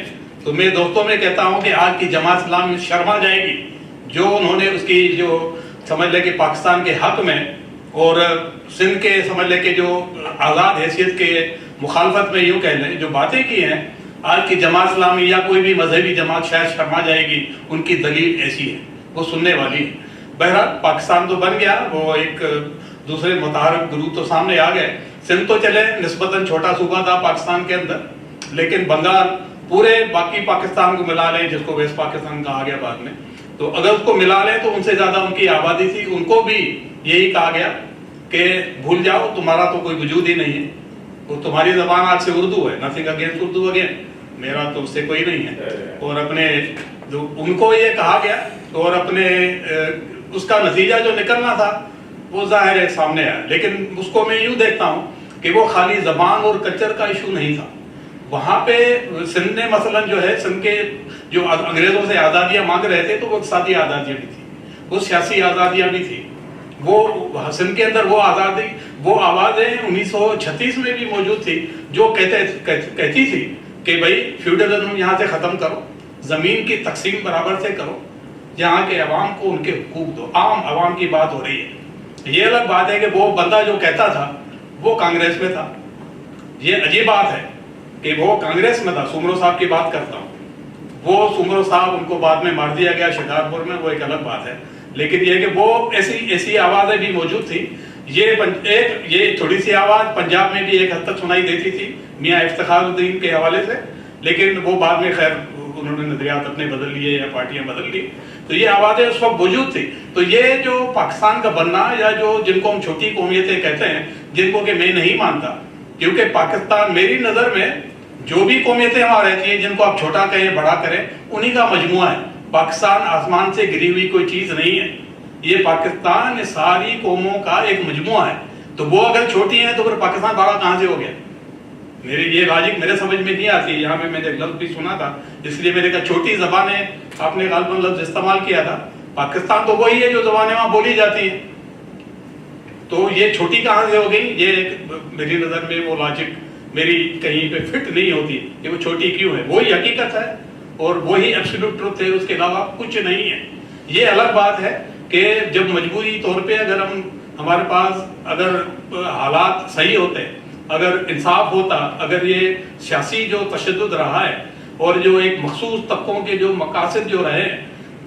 تو میں دوستوں میں کہتا ہوں کہ آج کی جماعت اسلامی شرما جائے گی جو انہوں نے اس کی جو سمجھ لے کہ پاکستان کے حق میں اور سندھ کے سمجھ لے کہ جو آزاد حیثیت کے مخالفت میں یوں کہہ لیں جو باتیں کی ہیں, آج کی جماعت اسلامی یا کوئی بھی مذہبی جماعت شاید شرما جائے گی. ان کی دلیل ایسی ہے, وہ سننے والی ہے. بہرحال پاکستان تو بن گیا, وہ ایک دوسرے متحرک گروپ تو سامنے آ گئے. سندھ تو چلے نسبتاً چھوٹا صوبہ تھا پاکستان کے اندر, لیکن بنگال پورے باقی پاکستان کو ملا لیں, جس کو ویسٹ پاکستان کہا گیا بعد میں, تو اگر اس کو ملا لیں تو ان سے زیادہ ان کی آبادی تھی. ان کو بھی یہی کہا گیا کہ بھول جاؤ, تمہارا تو کوئی وجود ہی نہیں ہے, وہ تمہاری زبان آج سے اردو ہے. نتھنگ اگینسٹ اردو اگین, میرا تو اس سے کوئی نہیں ہے. اور اپنے جو ان کو یہ کہا گیا, اور اپنے اس کا نتیجہ جو نکلنا تھا وہ ظاہر ہے سامنے آیا. لیکن اس کو میں یوں دیکھتا ہوں کہ وہ خالی زبان اور کلچر کا ایشو نہیں تھا. وہاں پہ سندھ نے مثلا جو ہے سندھ کے جو انگریزوں سے آزادیاں مانگ رہے تھے, تو وہ اقتصادی آزادیاں بھی تھی, وہ سیاسی آزادیاں بھی تھی. وہ سندھ کے اندر وہ آزادی, وہ آوازیں 1936 میں بھی موجود تھی جو کہتی تھی کہ بھائی فیوڈلزم یہاں سے ختم کرو, زمین کی تقسیم برابر سے کرو, یہاں کے عوام کو ان کے حقوق دو. عام عوام کی بات ہو رہی ہے. یہ الگ بات ہے کہ وہ بندہ جو کہتا تھا وہ کانگریس میں تھا. یہ عجیب بات ہے کہ وہ کانگریس میں تھا. سومرو صاحب کی بات کرتا ہوں, وہ سومرو صاحب ان کو بعد میں مار دیا گیا شکارپور میں, وہ ایک الگ بات ہے. لیکن یہ کہ وہ ایسی آوازیں بھی موجود تھی. یہ تھوڑی سی آواز پنجاب میں بھی ایک حد تک سنائی دیتی تھی میاں افتخار الدین کے حوالے سے, لیکن وہ بعد میں خیر انہوں نے نظریات اپنے بدل لیے یا پارٹیاں بدل لی. تو یہ آوازیں اس وقت موجود تھی. تو یہ جو پاکستان کا بننا, یا جو جن کو ہم چھوٹی قومیتیں کہتے ہیں, جن کو کہ میں نہیں مانتا, کیونکہ پاکستان میری نظر میں جو بھی قومیتیں وہاں رہتی ہیں, جن کو آپ چھوٹا کہیں بڑا کریں, انہی کا مجموعہ ہے. پاکستان آسمان سے گری ہوئی کوئی چیز نہیں ہے. یہ پاکستان ساری قوموں کا ایک مجموعہ ہے. تو وہ اگر چھوٹی ہیں تو پھر پاکستان بڑا کہاں سے ہو گیا؟ یہ لاجک میرے سمجھ میں نہیں آتی. یہاں میں نے لفظ بھی سنا تھا, اس لیے میں نے کہا چھوٹی زبانیں, آپ نے غالباً لفظ استعمال کیا تھا. پاکستان تو وہی ہے جو زبانیں وہاں بولی جاتی ہیں. تو یہ چھوٹی کہاں سے ہو گئی؟ یہ میری نظر میں وہ لاجک میری کہیں پہ فٹ نہیں ہوتی کہ وہ چھوٹی کیوں ہے. وہی حقیقت ہے اور وہی ایبسولوٹ ٹروتھ ہے, اس کے علاوہ کچھ نہیں ہے. یہ الگ بات ہے کہ جب مجبوری طور پہ اگر ہمارے پاس اگر حالات صحیح ہوتے, اگر انصاف ہوتا, اگر یہ سیاسی جو تشدد رہا ہے اور جو ایک مخصوص طبقوں کے جو مقاصد جو رہے ہیں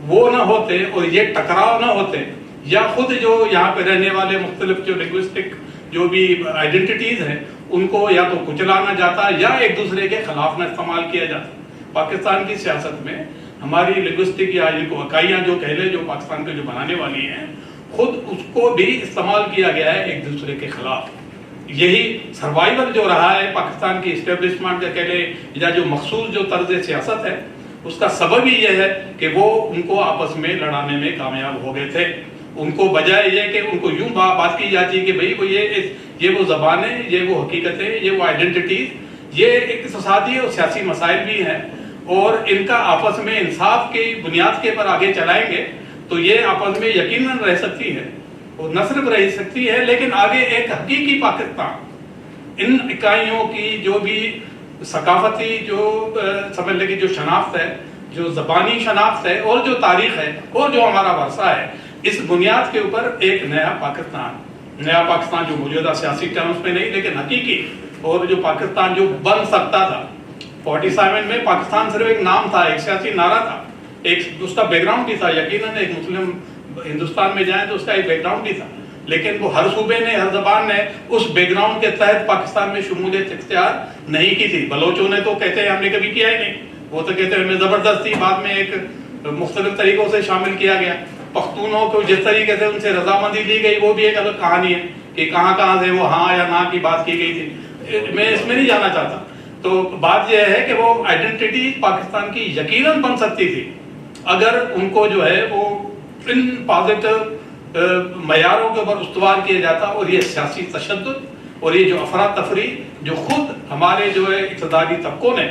وہ نہ ہوتے, اور یہ ٹکراؤ نہ ہوتے, یا خود جو یہاں پہ رہنے والے مختلف جو لنگوسٹک جو بھی آئیڈینٹیٹیز ہیں ان کو یا تو کچلانا جاتا یا ایک دوسرے کے خلاف نہ استعمال کیا جاتا. پاکستان کی سیاست میں ہماری لنگوسٹک یا ان کو اکائیاں جو کہہ لیں, جو پاکستان کے جو بنانے والی ہیں, خود اس کو بھی استعمال کیا گیا ہے ایک دوسرے کے خلاف. یہی سروائیول جو رہا ہے پاکستان کی اسٹیبلشمنٹ کا کہہ لیں, یا جو مخصوص جو طرز سیاست ہے, اس کا سبب ہی یہ ہے کہ وہ ان کو آپس میں لڑانے میں کامیاب ہو گئے تھے. ان کو بجائے یہ کہ ان کو یوں بات کی جاتی ہے کہ بھئی یہ وہ زبانیں, یہ وہ حقیقتیں, یہ وہ آئیڈینٹیٹیز, یہ اقتصادی اور سیاسی مسائل بھی ہیں, اور ان کا آپس میں انصاف کی بنیاد کے پر آگے چلائیں گے تو یہ آپس میں یقیناً رہ سکتی ہے, اور نہ صرف رہ سکتی ہے لیکن آگے ایک حقیقی پاکستان, ان اکائیوں کی جو بھی ثقافتی جو سمجھ لے کہ جو شناخت ہے, جو زبانی شناخت ہے, اور جو تاریخ ہے, اور جو ہمارا ورثہ ہے, اس بنیاد کے اوپر ایک نیا پاکستان جو موجودہ سیاسی ٹرمز میں نہیں لیکن حقیقی, اور جو پاکستان جو بن سکتا تھا. 47 میں پاکستان صرف ایک نام تھا, ایک سیاسی نعرہ تھا, ایک اس کا بیک گراؤنڈ بھی تھا. یقیناً ایک مسلم ہندوستان میں جائیں تو اس کا ایک بیک گراؤنڈ بھی تھا, لیکن وہ ہر صوبے نے, ہر زبان نے اس بیک گراؤنڈ کے تحت پاکستان میں شمولیت اختیار نہیں کی تھی. بلوچوں نے تو کہتے ہیں ہم نے کبھی کیا ہی نہیں, وہ تو کہتے ہیں ہمیں زبردستی بعد میں ایک مختلف طریقوں سے شامل کیا گیا. پختونوں کو جس طریقے سے ان سے رضامندی دی گئی وہ بھی ایک الگ کہانی ہے کہ کہاں سے وہ ہاں یا نہ کی بات کی گئی تھی. میں اس میں نہیں جانا چاہتا. تو بات یہ ہے کہ وہ آئیڈینٹی پاکستان کی یقیناً بن سکتی تھی اگر ان کو جو ہے وہ ان پازیٹو معیاروں کے اوپر استوار کیا جاتا. اور یہ سیاسی تشدد اور یہ جو افراتفری جو خود ہمارے جو ہے اقتداری طبقوں نے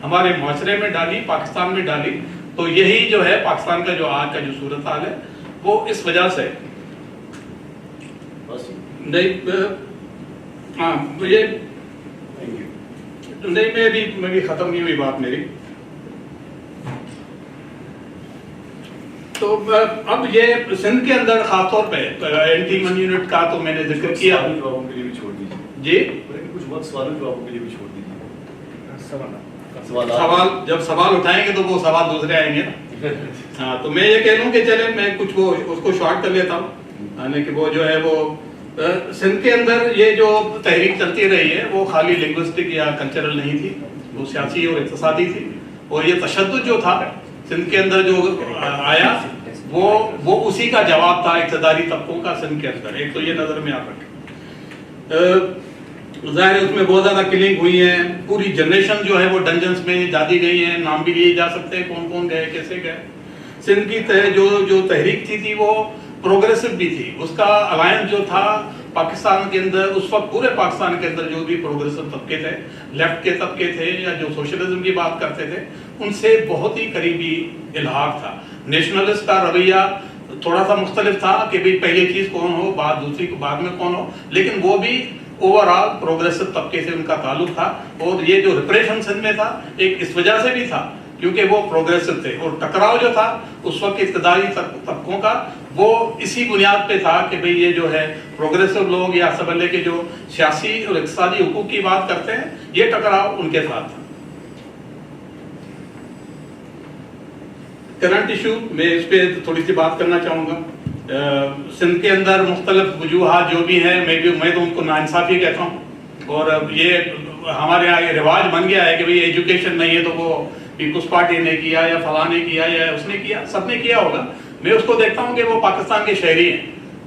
ہمارے معاشرے میں ڈالی, پاکستان میں ڈالی, تو یہی جو ہے پاکستان کا جو آج کا جو صورتحال ہے وہ اس وجہ سے میں بھی ختم نہیں ہوئی بات میری. تو اب یہ سندھ کے اندر خاص طور پہ اینٹی من یونٹ کا تو میں نے ذکر کیا. جی کچھ وقت سوالوں جوابوں کے لیے بھی چھوڑ دیجیے. سوال جب سوال اٹھائیں گے تو وہ سوال دوسرے آئیں گے نا. ہاں تو میں یہ کہہ لوں کہ چلے میں کچھ وہ اس کو شارٹ کر لیتا ہوں. یعنی کہ وہ جو ہے وہ سندھ کے اندر یہ جو تحریک چلتی رہی ہے وہ خالی لنگوسٹک یا کلچرل نہیں تھی, وہ سیاسی اور اقتصادی تھی. اور یہ تشدد جو تھا سندھ کے اندر جو آیا وہ اسی کا جواب تھا اقتداری طبقوں کا سندھ کے اندر. ایک تو یہ نظر میں آپ رکھیں, ظاہر ہے اس میں بہت زیادہ کلنگ ہوئی ہیں, پوری جنریشن جو ہے وہ ڈنجنز میں ڈالی گئی ہیں, نام بھی لیے جا سکتے ہیں کون کون گئے کیسے گئے. سندھ کی جو تحریک تھی وہ پروگریسو بھی تھی. اس کا الائنس جو تھا پاکستان کے اندر اس وقت پورے پاکستان کے اندر جو بھی پروگریسو طبقے تھے, لیفٹ کے طبقے تھے یا جو سوشلزم کی بات کرتے تھے, ان سے بہت ہی قریبی الحاق تھا. نیشنلسٹ کا رویہ تھوڑا سا مختلف تھا کہ بھئی پہلی چیز کون ہو, دوسری کو بعد میں کون ہو, لیکن وہ بھی اوور آل پروگریسو طبقے سے ان کا تعلق تھا, اور یہ جو ریپریشن سندھ میں تھا ایک اس وجہ سے بھی تھا کیونکہ وہ پروگریسو تھے, اور ٹکراؤ جو تھا اس وقت ابتدائی طبقوں کا وہ اسی بنیاد پہ تھا کہ بھئی یہ جو ہے پروگریسو لوگ یا سبلے کے جو سیاسی اور اقتصادی حقوق کی بات کرتے ہیں, یہ ٹکراؤ ان کے ساتھ تھا. کرنٹ ایشو میں اس پہ تھوڑی سی بات کرنا چاہوں گا. سندھ کے اندر مختلف وجوہات جو بھی ہیں, میں تو ان کو ناانصافی کہتا ہوں, اور یہ ہمارے یہاں یہ رواج بن گیا ہے کہ بھئی ایجوکیشن نہیں ہے تو وہ پیپلز پارٹی نے کیا یا فلاں نے کیا یا اس نے کیا, سب نے کیا ہوگا. میں اس کو دیکھتا ہوں کہ وہ پاکستان کے شہری ہیں,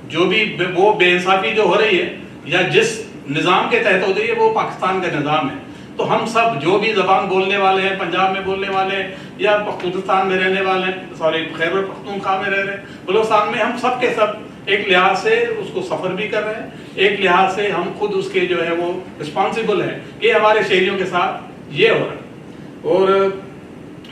جو بھی وہ بے انصافی جو ہو رہی ہے یا جس نظام کے تحت ہو رہی ہے وہ پاکستان کا نظام ہے. تو ہم سب جو بھی زبان بولنے والے ہیں, پنجاب میں بولنے والے ہیں یا پختونخوا میں رہنے والے ہیں, خیبر پختونخوا میں رہ رہے ہیں, بلوچستان میں, ہم سب کے سب ایک لحاظ سے اس کو سفر بھی کر رہے ہیں, ایک لحاظ سے ہم خود اس کے جو ہے وہ رسپانسیبل ہیں کہ ہمارے شہریوں کے ساتھ یہ ہو رہا ہے. اور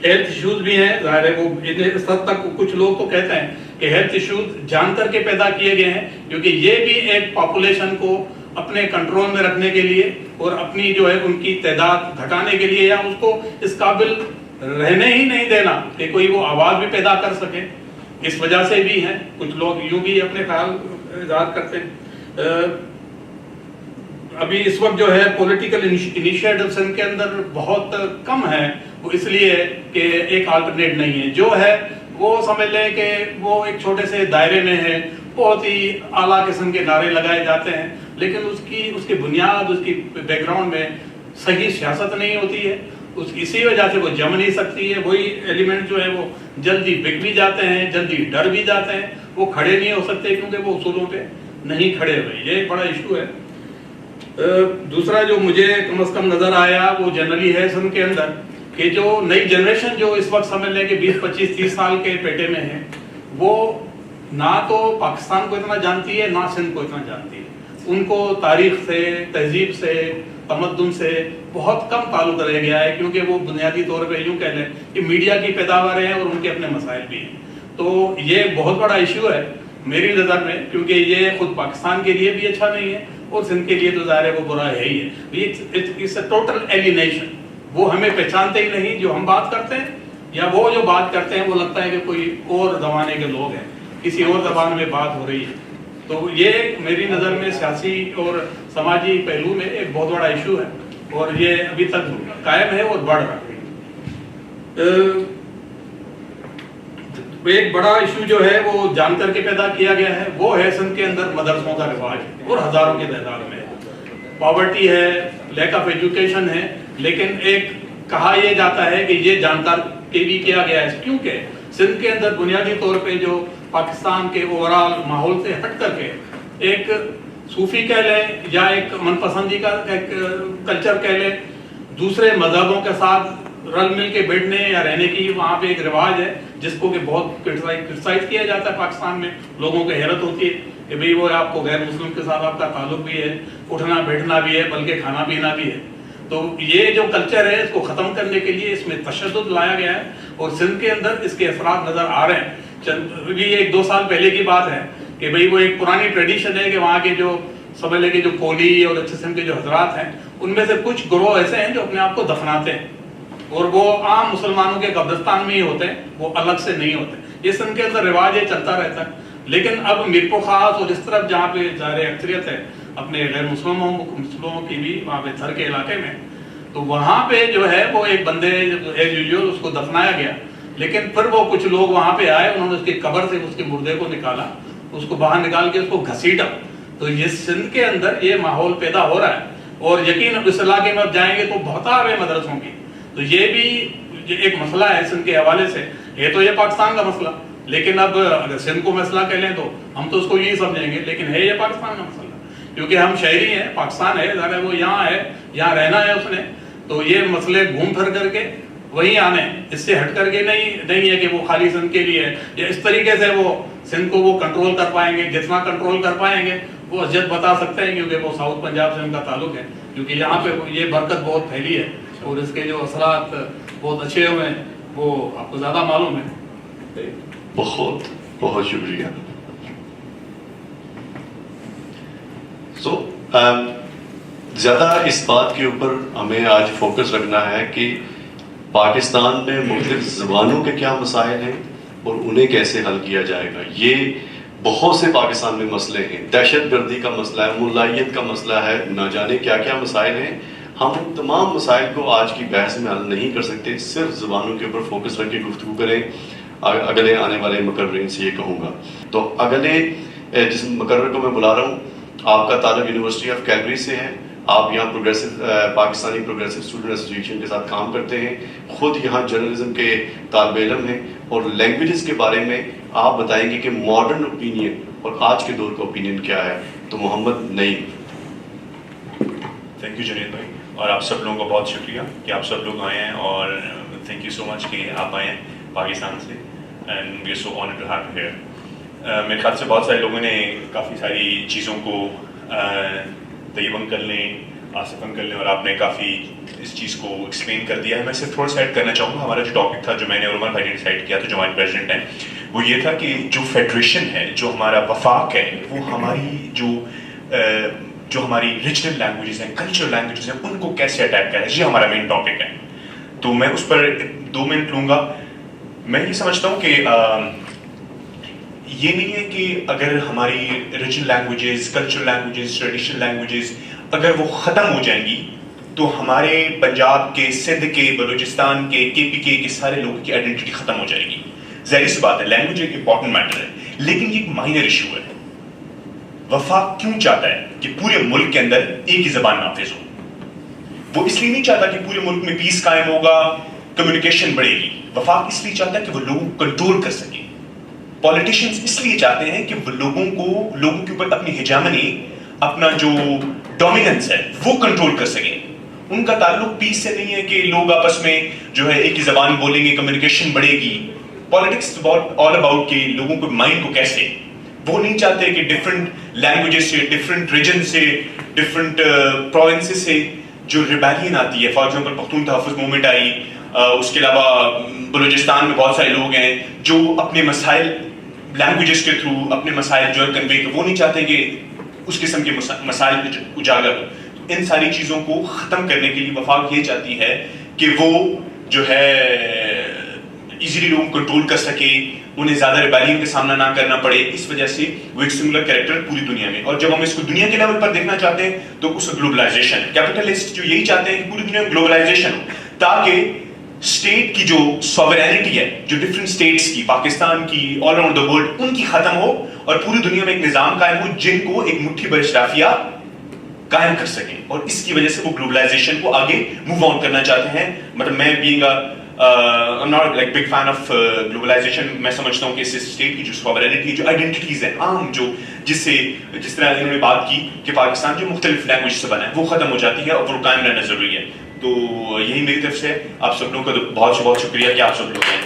ہیلتھ ایشوز بھی ہیں, ظاہر ہے وہ اس حد تک کچھ لوگ تو کہتے ہیں کہ ہیلتھ ایشوز جان کر کے پیدا کیے گئے ہیں, کیونکہ یہ بھی ایک پاپولیشن کو اپنے کنٹرول میں رکھنے کے لیے اور اپنی جو ہے ان کی تعداد گھٹانے کے لیے, یا اس کو اس قابل رہنے ہی نہیں دینا کہ کوئی وہ آواز بھی پیدا کر سکے, اس وجہ سے بھی ہیں. کچھ لوگ یوں بھی اپنے خیال اظہار کرتے ہیں. ابھی اس وقت جو ہے پولیٹیکل انیشیٹو سندھ کے اندر بہت کم ہے, وہ اس لیے کہ ایک آلٹرنیٹ نہیں ہے. جو ہے وہ سمجھ لیں کہ وہ ایک چھوٹے سے دائرے میں ہے, بہت ہی اعلیٰ قسم کے نعرے لگائے جاتے ہیں, لیکن اس کی بنیاد, اس کی بیک گراؤنڈ میں صحیح سیاست نہیں ہوتی ہے. اسی وجہ سے وہ جم نہیں سکتی ہے. وہی ایلیمنٹ جو ہے وہ جلدی بک بھی جاتے ہیں, جلدی ڈر بھی جاتے ہیں, وہ کھڑے نہیں ہو سکتے کیونکہ وہ اصولوں پہ نہیں کھڑے ہوئے. یہ ایک بڑا ایشو ہے. دوسرا جو مجھے کم از کم نظر آیا وہ جنرلی ہے سندھ کے اندر کہ جو نئی جنریشن جو اس وقت سمجھ لیں کہ 20 25 30 سال کے پیٹے میں ہے, وہ نہ تو پاکستان کو اتنا جانتی ہے نہ سندھ کو اتنا جانتی ہے. ان کو تاریخ سے, تہذیب سے, تمدن سے بہت کم تعلق رہ گیا ہے, کیونکہ وہ بنیادی طور پہ یوں کہہ لیں کہ میڈیا کی پیداوار ہیں اور ان کے اپنے مسائل بھی ہیں. تو یہ بہت بڑا ایشو ہے میری نظر میں, کیونکہ یہ خود پاکستان کے لیے بھی اچھا نہیں ہے اور سندھ کے لیے تو ظاہر ہے وہ برا ہے ہی ہے. It's a total alienation. وہ ہمیں پہچانتے ہی نہیں جو ہم بات کرتے ہیں, یا وہ جو بات کرتے ہیں وہ لگتا ہے کہ کوئی اور زمانے کے لوگ ہیں, کسی اور زبان میں بات ہو رہی ہے. تو یہ میری نظر میں سیاسی اور سماجی پہلو میں ایک بہت بڑا ایشو ہے, اور یہ ابھی تک قائم ہے اور بڑھ رہا ہے. ایک بڑا ایشو جو ہے وہ جان کر کے پیدا کیا گیا ہے, وہ ہے سندھ کے اندر مدرسوں کا رواج, اور ہزاروں کی تعداد میں. پاورٹی ہے, لیک آف ایجوکیشن ہے, لیکن ایک کہا یہ جاتا ہے کہ یہ جان کر کے بھی کیا گیا ہے, کیونکہ سندھ کے اندر بنیادی طور پہ جو پاکستان کے اوورال ماحول سے ہٹ کر کے ایک صوفی کہہ لیں یا ایک من پسندی کا ایک کلچر کہہ لیں, دوسرے مذہبوں کے ساتھ رل مل کے بیٹھنے یا رہنے کی وہاں پہ ایک رواج ہے جس کو کہ بہت کرٹیسائز کیا جاتا ہے پاکستان میں. لوگوں کو حیرت ہوتی ہے کہ بھئی وہ آپ کو غیر مسلم کے ساتھ آپ کا تعلق بھی ہے, اٹھنا بیٹھنا بھی ہے, بلکہ کھانا پینا بھی ہے. تو یہ جو کلچر ہے اس کو ختم کرنے کے لیے اس میں تشدد لایا گیا ہے, اور سندھ کے اندر اس کے اثرات نظر آ رہے ہیں. ابھی 1-2 سال پہلے کی بات ہے کہ بھئی وہ ایک پرانی ٹریڈیشن ہے کہ وہاں کے جو سمجھ لیں کہ جو کولی اور اچھے قسم کے جو حضرات ہیں ان میں سے کچھ گروہ ایسے ہیں جو اپنے آپ کو دفناتے ہیں, اور وہ عام مسلمانوں کے قبرستان میں ہی ہوتے ہیں, وہ الگ سے نہیں ہوتے. یہ سندھ کے اندر رواج ہے, چلتا رہتا ہے. لیکن اب میرپور خاص اور اس طرف جہاں پہ ظاہر اکثریت ہے اپنے غیر مسلموں کی بھی وہاں پہ تھر کے علاقے میں, تو وہاں پہ جو ہے وہ ایک بندے ایز یوزول اس کو دفنایا گیا. لیکن پھر وہ کچھ لوگ وہاں پہ آئے, انہوں نے اس کی قبر سے اس کے مردے کو نکالا, اس کو باہر نکال کے اس کو گھسیٹا. تو یہ سندھ کے اندر یہ ماحول پیدا ہو رہا ہے, اور یقین اس علاقے میں اب جائیں گے تو بہت آ مدرسوں کی. تو یہ بھی ایک مسئلہ ہے سندھ کے حوالے سے. ہے تو یہ پاکستان کا مسئلہ, لیکن اب اگر سندھ کو مسئلہ کہہ لیں تو ہم تو اس کو یہی سمجھیں گے, لیکن ہے یہ پاکستان کا مسئلہ, کیونکہ ہم شہری ہیں, پاکستان ہے, ظاہر وہ یہاں ہے, یہاں رہنا ہے اس نے. تو یہ مسئلے گھوم پھر کر کے وہی آنے, اس سے ہٹ کر کے نہیں ہے کہ وہ خالی سندھ کے لیے ہے, یا اس طریقے سے وہ سندھ کو وہ کنٹرول کر پائیں گے. جتنا کنٹرول کر پائیں گے وہ اذیت بتا سکتے ہیں, کیونکہ وہ ساؤتھ پنجاب سے ان کا تعلق ہے, کیونکہ یہاں پہ یہ برکت بہت پھیلی ہے, اور اس کے جو اثرات بہت اچھے ہوئے ہیں وہ آپ کو زیادہ معلوم ہے. بہت بہت شکریہ. سو زیادہ اس بات کے اوپر ہمیں آج فوکس رکھنا ہے کہ پاکستان میں مختلف زبانوں کے کیا مسائل ہیں اور انہیں کیسے حل کیا جائے گا. یہ بہت سے پاکستان میں مسئلے ہیں, دہشت گردی کا مسئلہ ہے, ملائیت کا مسئلہ ہے, نہ جانے کیا کیا مسائل ہیں. ہم ان تمام مسائل کو آج کی بحث میں حل نہیں کر سکتے. صرف زبانوں کے اوپر فوکس رکھ کے گفتگو کریں. اگلے آنے والے مقررین سے یہ کہوں گا. تو اگلے جس مقرر کو میں بلا رہا ہوں, آپ کا تعلق یونیورسٹی آف کیلگری سے ہے. آپ یہاں پاکستانی پروگریسو اسٹوڈنٹ ایسوسیشن کے ساتھ کام کرتے ہیں, خود یہاں جرنلزم کے طالب علم ہیں, اور لینگویجز کے بارے میں آپ بتائیں گے کہ ماڈرن اوپینین اور آج کے دور کا اوپینین کیا ہے. تو محمد نعیم. تھینک یو جنید بھائی, اور آپ سب لوگوں کا بہت شکریہ کہ آپ سب لوگ آئے ہیں, اور تھینک یو سو مچ کہ آپ آئے ہیں پاکستان سے, and we are so honoured to have you here. میرے خیال سے بہت سارے لوگوں نے کافی ساری چیزوں کو طیباً کر لیں, آصفاً کر لیں, اور آپ نے کافی اس چیز کو ایکسپلین کر دیا ہے. میں صرف تھوڑا سا ایڈ کرنا چاہوں گا. ہمارا جو ٹاپک تھا, جو میں نے عمر بھائی نے ڈیسائڈ کیا تھا, جو ہمارے پریزیڈنٹ ہیں, وہ یہ تھا کہ جو فیڈریشن ہے, جو ہمارا وفاق ہے, وہ ہماری جو ہماری ریجنل لینگویجز ہیں, کلچرل لینگویجز ہیں, ان کو کیسے اٹیک کرے. یہ ہمارا مین ٹاپک ہے. تو میں اس پر 2 منٹ لوں گا. میں یہ سمجھتا ہوں کہ یہ نہیں ہے کہ اگر ہماری regional languages, cultural languages, traditional languages اگر وہ ختم ہو جائیں گی تو ہمارے پنجاب کے, سندھ کے, بلوچستان کے, KPK کے سارے لوگوں کی آئیڈینٹی ختم ہو جائے گی. ظاہر سی بات ہے, لینگویج ایک امپورٹنٹ میٹر ہے, لیکن یہ ایک مائنر ایشو ہے. وفاق کیوں چاہتا ہے کہ پورے ملک کے اندر ایک ہی زبان نافذ ہو؟ وہ اس لیے نہیں چاہتا کہ پورے ملک میں پیس قائم ہوگا, کمیونیکیشن بڑھے گی. وفاق اس لیے چاہتا ہے کہ وہ لوگوں کو کنٹرول کر سکے. پولیٹیشینز اس لیے چاہتے ہیں کہ وہ لوگوں کے اوپر اپنی ہیجامنی, اپنا جو ڈومیننس ہے, وہ کنٹرول کر سکیں. ان کا تعلق پیس سے نہیں ہے کہ لوگ آپس میں جو ہے ایک ہی زبان بولیں گے, کمیونیکیشن بڑھے گی. پالیٹکس آل اباؤٹ کہ لوگوں کو مائنڈ کو کیسے. وہ نہیں چاہتے کہ ڈفرینٹ لینگویجز سے, ڈفرینٹ ریجن سے, ڈفرینٹ پروونسز سے جو ریبیلین آتی ہے. فار ایگزامپل پختون تحفظ موومنٹ آئی, اس کے علاوہ بلوچستان میں بہت سارے لوگ ہیں جو اپنے مسائل لینگویجز کے تھرو اپنے مسائل جو ہے کنوے, وہ نہیں چاہتے کہ اس قسم کے مسائل اجاگر ہو. ان ساری چیزوں کو ختم کرنے کے لیے وفاق یہ چاہتی ہے کہ وہ جو ہے ایزیلی لوگوں کو کنٹرول کر سکے, انہیں زیادہ ریبیلین کا سامنا نہ کرنا پڑے. اس وجہ سے وہ ایک سنگولر کیریکٹر پوری دنیا میں. اور جب ہم اس کو دنیا کے لیول پر دیکھنا چاہتے ہیں تو اس گلوبلائزیشن ہے. کیپٹلسٹ جو یہی چاہتے ہیں کہ پوری دنیا میں گلوبلائزیشن ہو, تاکہ اسٹیٹ کی جو سوورینٹی ہے, جو ڈفرینٹ اسٹیٹس کی, پاکستان کی, آل اراؤنڈ دا ورلڈ, ان کی ختم ہو, اور پوری دنیا میں ایک نظام قائم ہو جن کو ایک مٹھی بھر اشرافیہ قائم کر سکیں. اور اس کی وجہ سے وہ گلوبلائزیشن کو آگے موو آن کرنا چاہتے ہیں. مطلب میں being I'm not like big fan of globalization. میں سمجھتا ہوں کہ اس اسٹیٹ کی جو سوورینٹی, جو آئیڈینٹیز ہیں عام, جو جس طرح انہوں نے بات کی کہ پاکستان جو مختلف لینگویج سے بنا ہے, وہ ختم ہو جاتی ہے, اور وہ قائم رہنا ضروری ہے. تو یہی میری طرف سے. آپ سب لوگوں کا بہت بہت شکریہ کہ آپ سب لوگ ہیں.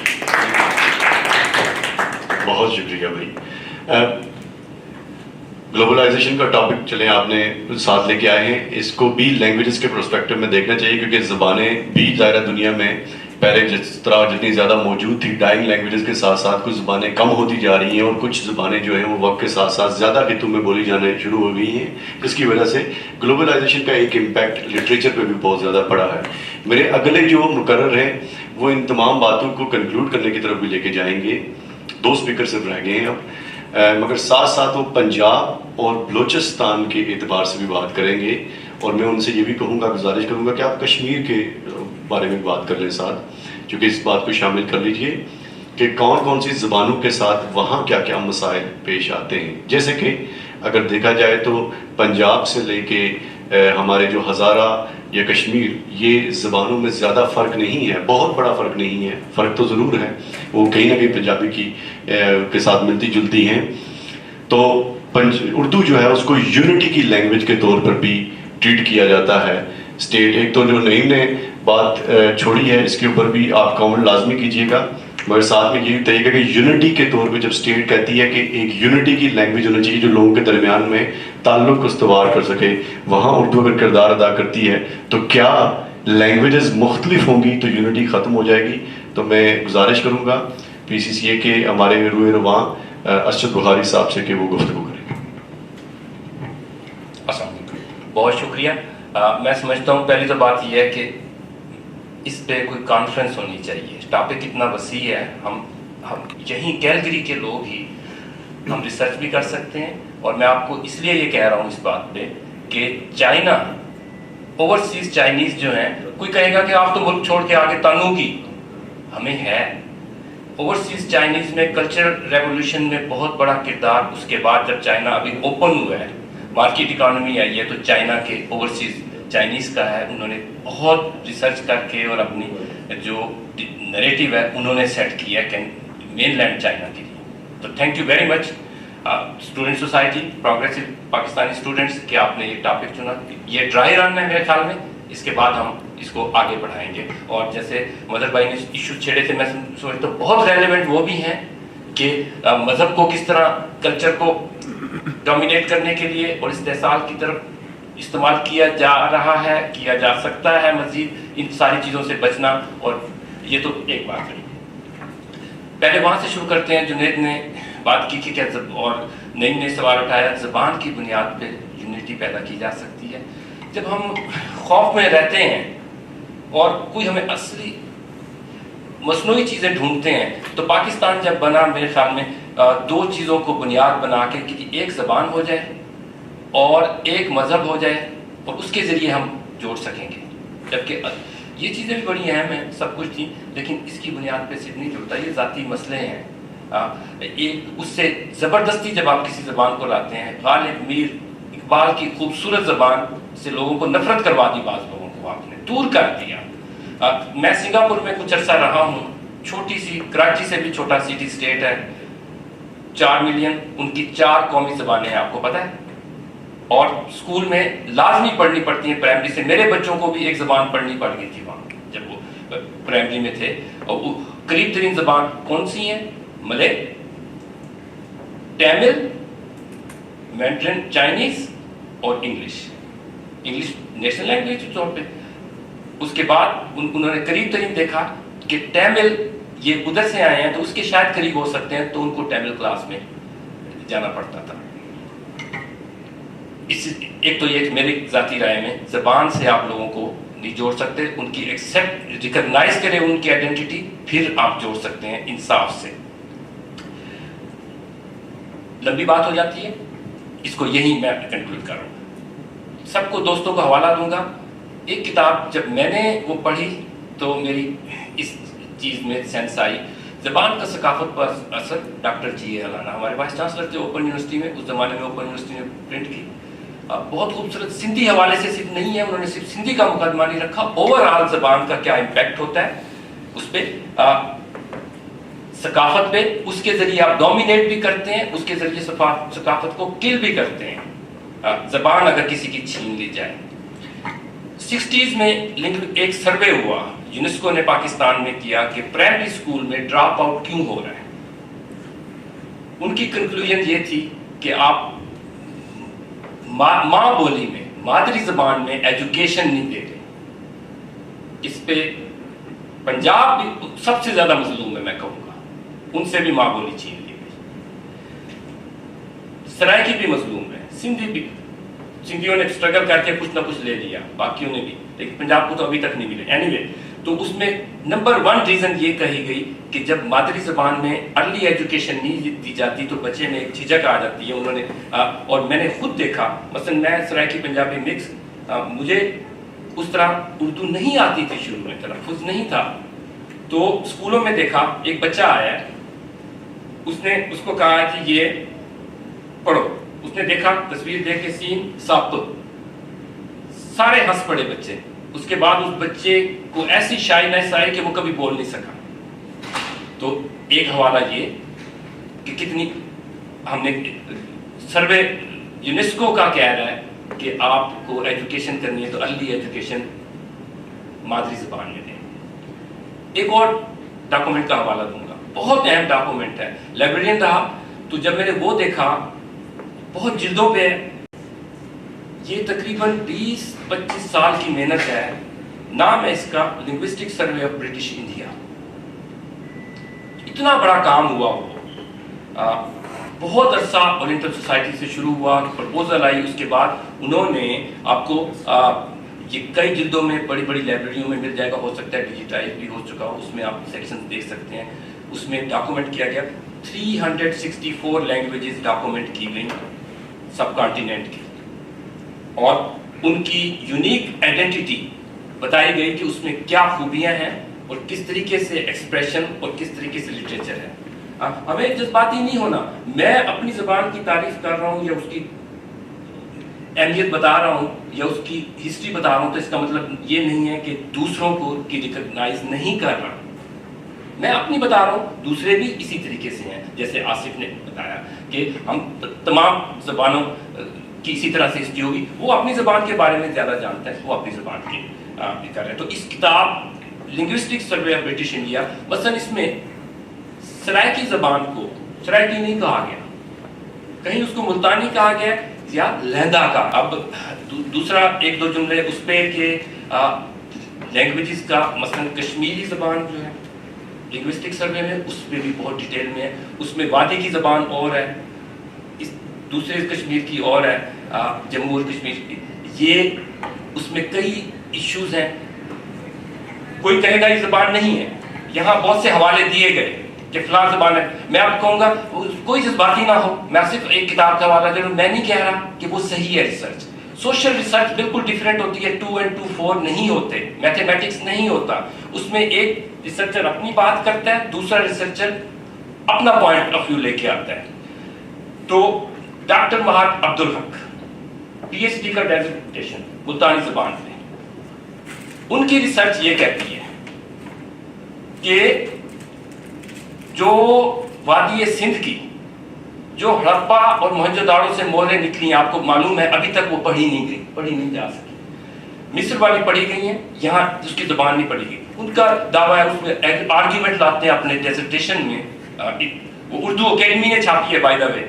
بہت شکریہ بھائی. گلوبلائزیشن کا ٹاپک چلیں آپ نے ساتھ لے کے آئے ہیں, اس کو بھی لینگویجز کے پرسپیکٹو میں دیکھنا چاہیے, کیونکہ زبانیں بھی ظاہرہ دنیا میں پہلے جس طرح جتنی زیادہ موجود تھی, ڈائنگ لینگویجز کے ساتھ ساتھ کچھ زبانیں کم ہوتی جا رہی ہیں, اور کچھ زبانیں جو ہیں وہ وقت کے ساتھ ساتھ زیادہ خطوں میں بولی جانے شروع ہو گئی ہیں, جس کی وجہ سے گلوبلائزیشن کا ایک امپیکٹ لٹریچر پہ بھی بہت زیادہ پڑا ہے. میرے اگلے جو مقرر ہیں وہ ان تمام باتوں کو کنکلوڈ کرنے کی طرف بھی لے کے جائیں گے. 2 اسپیکر صرف رہ گئے ہیں اب, مگر ساتھ ساتھ وہ پنجاب اور بلوچستان کے اعتبار سے بھی بات کریں گے. اور میں ان سے یہ بھی کہوں گا, گزارش کروں گا کہ آپ کشمیر کے بارے میں بات کر لیں ساتھ, چونکہ اس بات کو شامل کر لیجئے کہ کون کون سی زبانوں کے ساتھ وہاں کیا کیا مسائل پیش آتے ہیں. جیسے کہ اگر دیکھا جائے تو پنجاب سے لے کے ہمارے جو ہزارہ یا کشمیر, یہ زبانوں میں زیادہ فرق نہیں ہے, بہت بڑا فرق نہیں ہے. فرق تو ضرور ہے, وہ کہیں نہ کہیں پنجابی کے ساتھ ملتی جلتی ہیں. تو اردو جو ہے اس کو یونٹی کی لینگویج کے طور پر بھی ٹریٹ کیا جاتا ہے. اسٹیٹ ایک تو جو نعیم نے بات چھوڑی ہے, اس کے اوپر بھی آپ کامنٹ لازمی کیجیے گا, مگر ساتھ میں یہ بتائیے گا کہ یونٹی کے طور پہ جب اسٹیٹ کہتی ہے کہ ایک یونٹی کی لینگویج ہونا چاہیے جو لوگوں کے درمیان میں تعلق کو استوار کر سکے, وہاں اردو اگر کردار ادا کرتی ہے تو کیا لینگویجز مختلف ہوں گی تو یونٹی ختم ہو جائے گی. تو میں گزارش کروں گا PCCA کے ہمارے روئے رواں ارشد بخاری صاحب سے کہ وہ گفتگو کریں. السلام علیکم. بہت شکریہ. میں سمجھتا ہوں پہلی تو بات یہ ہے کہ اس پہ کوئی کانفرنس ہونی چاہیے. ٹاپک اتنا وسیع ہے, ہم یہیں کیلگری کے لوگ ہی ہم ریسرچ بھی کر سکتے ہیں. اور میں آپ کو اس لیے یہ کہہ رہا ہوں اس بات پہ کہ چائنا, اوورسیز چائنیز جو ہیں, کوئی کہے گا کہ آپ تو ملک چھوڑ کے آگے تانوں کی, ہمیں ہے. اوورسیز چائنیز میں کلچرل ریولوشن میں بہت بڑا کردار, اس کے بعد جب چائنا ابھی اوپن ہوا ہے, مارکیٹ اکانومی آئی ہے, تو چائنا کے اوورسیز چائنیز کا ہے. انہوں نے بہت ریسرچ کر کے اور اپنی جو نریٹیو ہے انہوں نے سیٹ کیا ہے مین لینڈ چائنا کے لیے. تو thank you very much student society, progressive Pakistani students, کہ آپ نے یہ ٹاپک چنا. یہ ڈرائی رن ہے میرے خیال میں, اس کے بعد ہم اس کو آگے بڑھائیں گے. اور جیسے مدر بھائی نے ایشو چھیڑے تھے, میں سوچتا ہوں بہت ریلیونٹ وہ بھی ہیں کہ مذہب کو کس طرح کلچر کو ڈومینیٹ کرنے کے لیے اور استحصال کی طرف استعمال کیا جا رہا ہے, کیا جا سکتا ہے مزید. ان ساری چیزوں سے بچنا, اور یہ تو ایک بات ہے. پہلے وہاں سے شروع کرتے ہیں. جنید نے بات کی کہ کیا اور نئی سوال اٹھایا, زبان کی بنیاد پہ یونٹی پیدا کی جا سکتی ہے. جب ہم خوف میں رہتے ہیں اور کوئی ہمیں اصلی مصنوعی چیزیں ڈھونڈتے ہیں, تو پاکستان جب بنا میرے خیال میں دو چیزوں کو بنیاد بنا کے کہ ایک زبان ہو جائے اور ایک مذہب ہو جائے, اور اس کے ذریعے ہم جوڑ سکیں گے. جبکہ یہ چیزیں بھی بڑی اہم ہیں, سب کچھ تھیں, لیکن اس کی بنیاد پہ صرف نہیں جڑتا. یہ ذاتی مسئلے ہیں. اس سے زبردستی جب آپ کسی زبان کو لاتے ہیں, غالب میر اقبال کی خوبصورت زبان سے لوگوں کو نفرت کروا دی, بعض لوگوں کو آپ نے دور کر دیا. میں سنگاپور میں کچھ عرصہ رہا ہوں, چھوٹی سی, کراچی سے بھی چھوٹا سٹی اسٹیٹ ہے, 4 ملین, ان کی 4 قومی زبانیں ہیں, آپ کو پتہ ہے. اور اسکول میں لازمی پڑھنی پڑتی ہیں پرائمری سے. میرے بچوں کو بھی ایک زبان پڑھنی پڑ گئی تھی وہاں جب وہ پرائمری میں تھے. اور وہ قریب ترین زبان کون سی ہیں؟ ملے, تامل, مینڈرن چائنیز اور انگلش. انگلش نیشنل لینگویج کے طور پہ. اس کے بعد انہوں نے قریب ترین دیکھا کہ تامل یہ ادھر سے آئے ہیں تو اس کے شاید قریب ہو سکتے ہیں, تو ان کو تامل کلاس میں جانا پڑتا تھا. ایک تو یہ میری ذاتی رائے میں زبان سے آپ لوگوں کو نہیں جوڑ سکتے, ان کی ایکسیپٹ ریکگنائز کریں ان کی آئیڈینٹی, پھر آپ جوڑ سکتے ہیں انصاف سے. لمبی بات ہو جاتی ہے, اس کو یہی میں کنکلوڈ کر رہا ہوں. سب کو دوستوں کو حوالہ دوں گا. ایک کتاب جب میں نے وہ پڑھی تو میری اس چیز میں سینس آئی, زبان کا ثقافت پر اثر, ڈاکٹر جی اے ہلانہ, ہمارے وائس چانسلر تھے اوپن یونیورسٹی میں, اس زمانے میں اوپن یونیورسٹی نے پرنٹ کی. بہت خوبصورت, سندھی حوالے سے صرف نہیں ہے, انہوں نے صرف سندھی کا مقدمہ نہیں رکھا, اوور آل زبان کا کیا امپیکٹ ہوتا ہے اس پہ, ثقافت پہ, اس کے ذریعے آپ ڈومینیٹ بھی کرتے ہیں, اس کے ذریعے ثقافت کو کل بھی کرتے ہیں. زبان اگر کسی کی چھین لی جائے. 60s میں ایک سروے ہوا یونیسکو نے پاکستان میں کیا کہ پرائمری سکول میں ڈراپ آؤٹ کیوں ہو رہا ہے. ان کی کنکلوژن یہ تھی کہ آپ ماں بولی میں, مادری زبان میں ایجوکیشن نہیں دے رہے. اس پہ پنجاب بھی سب سے زیادہ مظلوم ہے, میں کہوں گا, ان سے بھی ماں بولی چھین لی گئی. سرائکی بھی مظلوم ہے, سندھی بھی, سندھیوں نے اسٹرگل کر کے کچھ نہ کچھ لے لیا, باقیوں نے بھی, لیکن پنجاب کو تو ابھی تک نہیں ملے. اینی وے, تو اس میں نمبر 1 ریزن یہ کہی گئی کہ جب مادری زبان میں ارلی ایجوکیشن نہیں دی جاتی تو بچے میں ایک جھجک آ جاتی ہے. انہوں نے اور میں نے خود دیکھا, مثلا میں سرائکی پنجابی مکس, مجھے اس طرح اردو نہیں آتی تھی, شروع میں تلفظ نہیں تھا, تو اسکولوں میں دیکھا ایک بچہ آیا, اس نے اس کو کہا کہ یہ پڑھو, اس نے دیکھا تصویر دیکھ کے سین سپ, سارے ہنس پڑے بچے. اس کے بعد اس بچے کو ایسی شائنیس آئی کہ وہ کبھی بول نہیں سکا. تو ایک حوالہ یہ کہ کتنی ہم نے سروے یونیسکو کا کہہ رہا ہے کہ آپ کو ایجوکیشن کرنی ہے تو ارلی ایجوکیشن مادری زبان میں دیں. ایک اور ڈاکومنٹ کا حوالہ دوں گا, بہت اہم ڈاکومنٹ ہے, لائبریرین رہا تو جب میں نے وہ دیکھا, بہت جلدوں پہ, یہ تقریباً 20-25 سال کی محنت ہے. نام ہے اس کا linguistic survey of British India. اتنا بڑا کام ہوا وہ, بہت عرصہ اورینٹل سوسائٹی سے شروع ہوا, پرپوزل آئی, اس کے بعد انہوں نے آپ کو یہ کئی جلدوں میں بڑی بڑی لائبریریوں میں مل جائے گا، ہو سکتا ہے ڈیجیٹائز بھی ہو چکا ہو، اس میں آپ سیکشن دیکھ سکتے ہیں. اس میں ڈاکومنٹ کیا گیا 364 لینگویجز ڈاکومنٹ کی گئی سب کانٹیننٹ کی، اور ان کی یونیک آئیڈینٹی بتائی گئی کہ اس میں کیا خوبیاں ہیں اور کس طریقے سے ایکسپریشن اور کس طریقے سے لٹریچر ہے. ہمیں جذباتی نہیں ہونا. میں اپنی زبان کی تعریف کر رہا ہوں یا اس کی اہمیت بتا رہا ہوں یا اس کی ہسٹری بتا رہا ہوں، تو اس کا مطلب یہ نہیں ہے کہ دوسروں کو کی ریکگنائز نہیں کر رہا. میں اپنی بتا رہا ہوں، دوسرے بھی اسی طریقے سے ہیں. جیسے آصف نے بتایا کہ ہم تمام زبانوں کی اسی طرح سے ہسٹری ہوگی. وہ اپنی زبان کے بارے میں زیادہ جانتا ہے، وہ اپنی زبان کی بھی کر رہے ہیں. تو اس کتاب linguistic survey of British India, مثلا اس میں سرائکی زبان کو سرائکی نہیں کہا گیا، کہیں اس کو ملتانی کہا گیا یا لہندا کا. اب دوسرا ایک دو جملے اس پہ کہ لینگویجز کا، مثلا کشمیری زبان جو ہے لنگوسٹک سروے میں اس پہ بھی بہت ڈیٹیل میں ہے. اس میں وادی کی زبان اور ہے، اس دوسرے کشمیر کی اور ہے، جموں اور کشمیر کی. یہ اس میں کئی ایشوز ہیں. کوئی کہے گا یہ زبان نہیں ہے، یہاں بہت سے حوالے دیے گئے کہ فلاں زبان ہے. میں آپ کہوں گا کوئی جذباتی نہ ہو، میں صرف ایک کتاب کا حوالہ دے رہا ہوں. میں نہیں کہہ رہا کہ وہ صحیح ہے. ریسرچ سوشل ریسرچ بالکل ڈیفرنٹ ہوتی ہے. 2 and 2 4 نہیں ہوتے، میتھمیٹکس نہیں ہوتا. اس میں ایک ریسرچر اپنی بات کرتا ہے، دوسرا ریسرچر اپنا پوائنٹ آف ویو لے کے آتا ہے. تو ڈاکٹر مہات عبدالحق PhD کا ڈیزرٹیشن ملتانی زبان میں، ان کی ریسرچ یہ کہتی ہے کہ جو وادی سندھ کی جو ہڑپا اور موہنجو داڑو سے موریں نکلی ہیں، آپ کو معلوم ہے ابھی تک وہ پڑھی نہیں گئی، پڑھی نہیں جا سکی. مصر والی پڑھی گئی ہیں، یہاں اس کی زبان نہیں پڑھی گئی. ان کا دعویٰ ہے، اس میں آرگیومنٹ لاتے ہیں اپنے ڈیزرٹیشن میں. وہ اردو اکیڈمی نے چھاپی ہے بائی دا وے.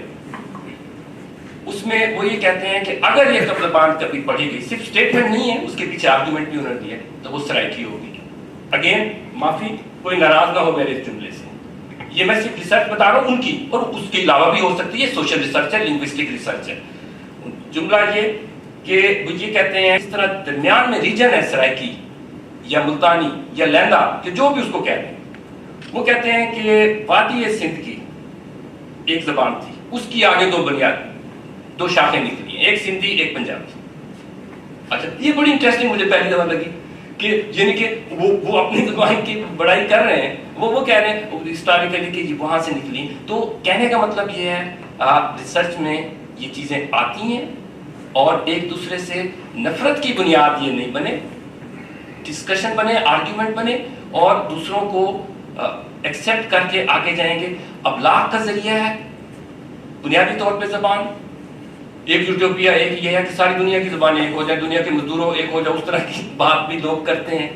اس میں وہ یہ کہتے ہیں کہ اگر یہ زبان کبھی پڑھی گئی، صرف اسٹیٹمنٹ نہیں ہے، اس کے پیچھے آرگیومنٹ بھی انہوں نے دیا، تو وہ سرائکی ہوگی. اگین معافی، کوئی ناراض نہ ہو میرے اس جملے سے، یہ میں صرف ریسرچ بتا رہا ہوں ان کی، اور اس کے علاوہ بھی ہو سکتی ہے. سوشل ریسرچ ہے، لنگوسٹک ریسرچ ہے. جملہ یہ کہ وہ یہ کہتے ہیں اس طرح درمیان میں ریجن ہے سرائکی یا ملتانی یا لہندا، کہ جو بھی اس کو کہتے ہیں، وہ کہتے ہیں کہ وادی سندھ کی ایک زبان تھی، اس کی آگے دو شاخیں نکلی ہیں، ایک سندھی ایک پنجابی. اچھا، یہ بڑی انٹرسٹنگ مجھے پہلی دفعہ لگی کہ یعنی کہ وہ اپنی زبان کی بڑائی کر رہے ہیں، وہ کہہ رہے ہیں ہسٹوریکلی کہ وہاں سے نکلی. تو کہنے کا مطلب یہ ہے ریسرچ میں یہ چیزیں آتی ہیں اور ایک دوسرے سے نفرت کی بنیاد یہ نہیں بنے، ڈسکشن بنے، آرگیومنٹ بنے، اور دوسروں کو ایکسیپٹ کر کے آگے جائیں گے. ابلاغ کا ذریعہ ہے بنیادی طور پہ زبان. ایک یوٹوپیا ایک یہ ہے کہ ساری دنیا کی زبانیں ایک ہو جائیں، دنیا کے مزدوروں ایک ہو جائے، اس طرح کی بات بھی لوگ کرتے ہیں.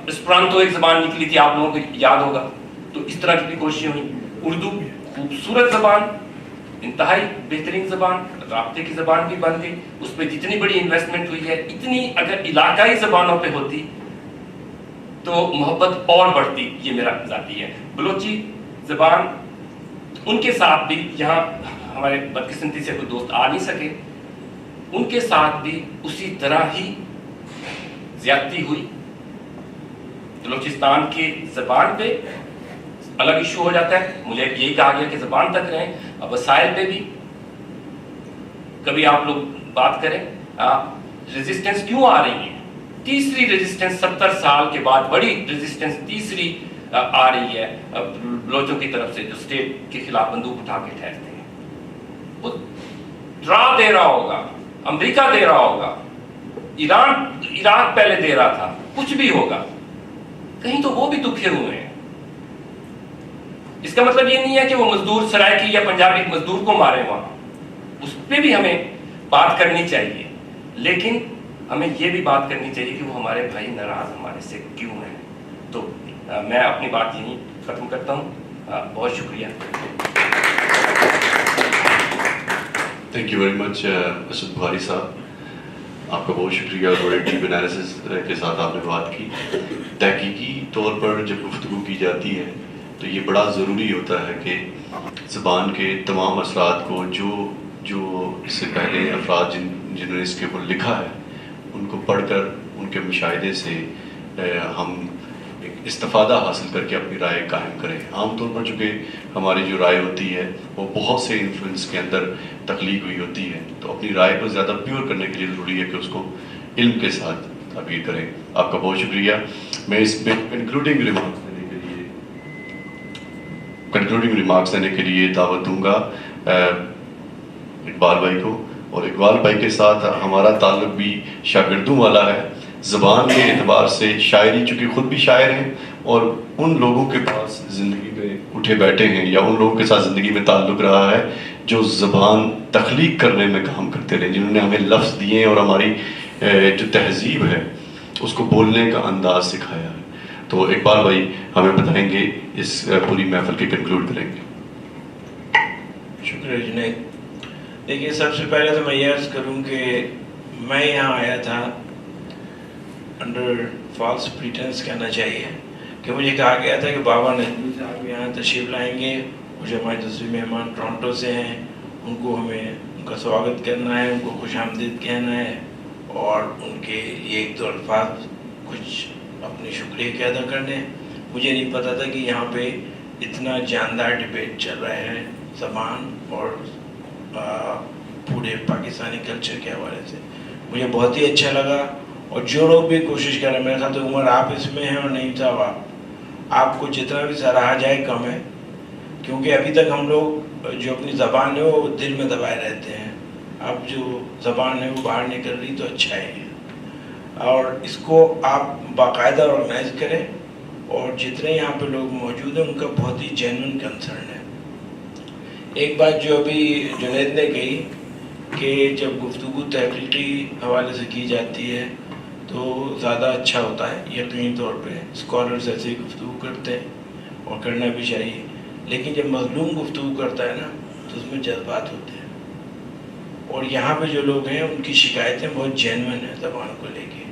اسپرانتو ایک زبان نکلی تھی، آپ لوگوں کو یاد ہوگا. تو اس طرح کی بھی کوششیں ہوئی. اردو خوبصورت زبان، انتہائی بہترین زبان، رابطے کی زبان بھی بن گئی. اس پہ جتنی بڑی انویسٹمنٹ ہوئی ہے، اتنی اگر علاقائی زبانوں پہ ہوتی تو محبت اور بڑھتی. یہ میرا ذاتی ہے. بلوچی زبان، ان کے ساتھ بھی یہاں ہمارے بدقسمتی سے کوئی دوست آ نہیں سکے، ان کے ساتھ بھی اسی طرح ہی زیادتی ہوئی. بلوچستان کی زبان پہ الگ ایشو ہو جاتا ہے. مجھے یہی کہا گیا کہ زبان تک رہیں. اب وسائل پہ بھی کبھی آپ لوگ بات کریں، ریزسٹنس کیوں آ رہی ہے. تیسری ریزسٹنس 70 سال کے بعد، بڑی ریزسٹنس تیسری آ رہی ہے بلوچوں کی طرف سے، جو اسٹیٹ کے خلاف بندوق اٹھا کے ٹھہرتے ہیں. وہ ڈرا دے رہا ہوگا، امریکہ دے رہا ہوگا، ایران عراق پہلے دے رہا تھا، کچھ بھی ہوگا، کہیں تو وہ بھی دکھے ہوئے ہیں. اس کا مطلب یہ نہیں ہے کہ وہ مزدور سرائکی یا پنجابی مزدور کو مارے وہاں، اس پہ بھی ہمیں بات کرنی چاہیے. لیکن ہمیں یہ بھی بات کرنی چاہیے کہ وہ ہمارے بھائی ناراض ہمارے سے کیوں ہیں. تو میں اپنی بات یہیں ختم کرتا ہوں. بہت شکریہ. Thank you very much Asad Bukhari Sahab, آپ کا بہت شکریہ. بڑے ڈیپ انالیسس کے ساتھ آپ نے بات کی. تحقیقی طور پر جب گفتگو کی جاتی ہے تو یہ بڑا ضروری ہوتا ہے کہ زبان کے تمام اثرات کو جو اس سے پہلے افراد جنہوں نے اس کے اوپر لکھا ہے ان کو پڑھ کر ان کے مشاہدے سے ہم ایک استفادہ حاصل کر کے اپنی رائے قائم کریں. عام طور پر چونکہ ہماری جو رائے ہوتی ہے وہ بہت سے انفلوئنس کے اندر تخلیق ہوئی ہوتی ہے, تو اپنی رائے کو زیادہ پیور کرنے کے لیے ضروری ہے کہ اس کو علم کے ساتھ تعبیر کریں. آپ کا بہت شکریہ. میں اس پہ کنکلوڈنگ ریمارکس دینے کے لیے دعوت دوں گا اقبال بھائی کو, اور اقبال بھائی کے ساتھ ہمارا تعلق بھی شاگردوں والا ہے. زبان کے اعتبار سے شاعری, چونکہ خود بھی شاعر ہیں اور ان لوگوں کے پاس زندگی میں اٹھے بیٹھے ہیں یا ان لوگوں کے ساتھ زندگی میں تعلق رہا ہے جو زبان تخلیق کرنے میں کام کرتے رہے, جنہوں نے ہمیں لفظ دیے اور ہماری جو تہذیب ہے اس کو بولنے کا انداز سکھایا ہے. تو اقبال بھائی ہمیں بتائیں گے, اس پوری محفل کے کنکلوڈ کریں گے. شکریہ جنید. دیکھیے, سب سے پہلے تو میں یہ عرض کروں کہ میں یہاں آیا تھا انڈر فالس پریٹنس کہنا چاہیے کہ مجھے کہا گیا تھا کہ بابا ندوی صاحب یہاں تشریف لائیں گے, مجھے ہمارے دوسرے مہمان ٹورنٹو سے ہیں, ان کو ہمیں ان کا سواگت کرنا ہے, ان کو خوش آمدید کہنا ہے اور ان کے لیے ایک دو الفاظ کچھ اپنے شکریہ کے ادا کرنے. مجھے نہیں پتا تھا کہ یہاں پہ اتنا جاندار ڈبیٹ چل رہا ہے زبان اور پورے پاکستانی کلچر کے حوالے سے. مجھے بہت ہی اچھا لگا, اور جو لوگ بھی کوشش کر رہے ہیں, میرے خیال تو عمر آپ اس میں ہیں اور نہیں صاحب آپ کو جتنا بھی سراہا جائے کم ہے, کیونکہ ابھی تک ہم لوگ جو اپنی زبان ہے وہ دل میں دبائے رہتے ہیں. اب جو زبان ہے وہ باہر نکل رہی تو اچھا ہے, اور اس کو آپ باقاعدہ آرگنائز کریں, اور جتنے یہاں پہ لوگ موجود ہیں ان کا بہت ہی جینوئن کنسرن ہے. ایک بات جو ابھی جنید نے کہی کہ جب گفتگو تحقیقی حوالے سے کی جاتی ہے تو زیادہ اچھا ہوتا ہے. یقینی طور پہ اسکالرز ایسے ہی گفتگو کرتے ہیں اور کرنا بھی چاہیے, لیکن جب مظلوم گفتگو کرتا ہے نا تو اس میں جذبات ہوتے ہیں, اور یہاں پہ جو لوگ ہیں ان کی شکایتیں بہت جینوئن ہیں زبان کو لے کے.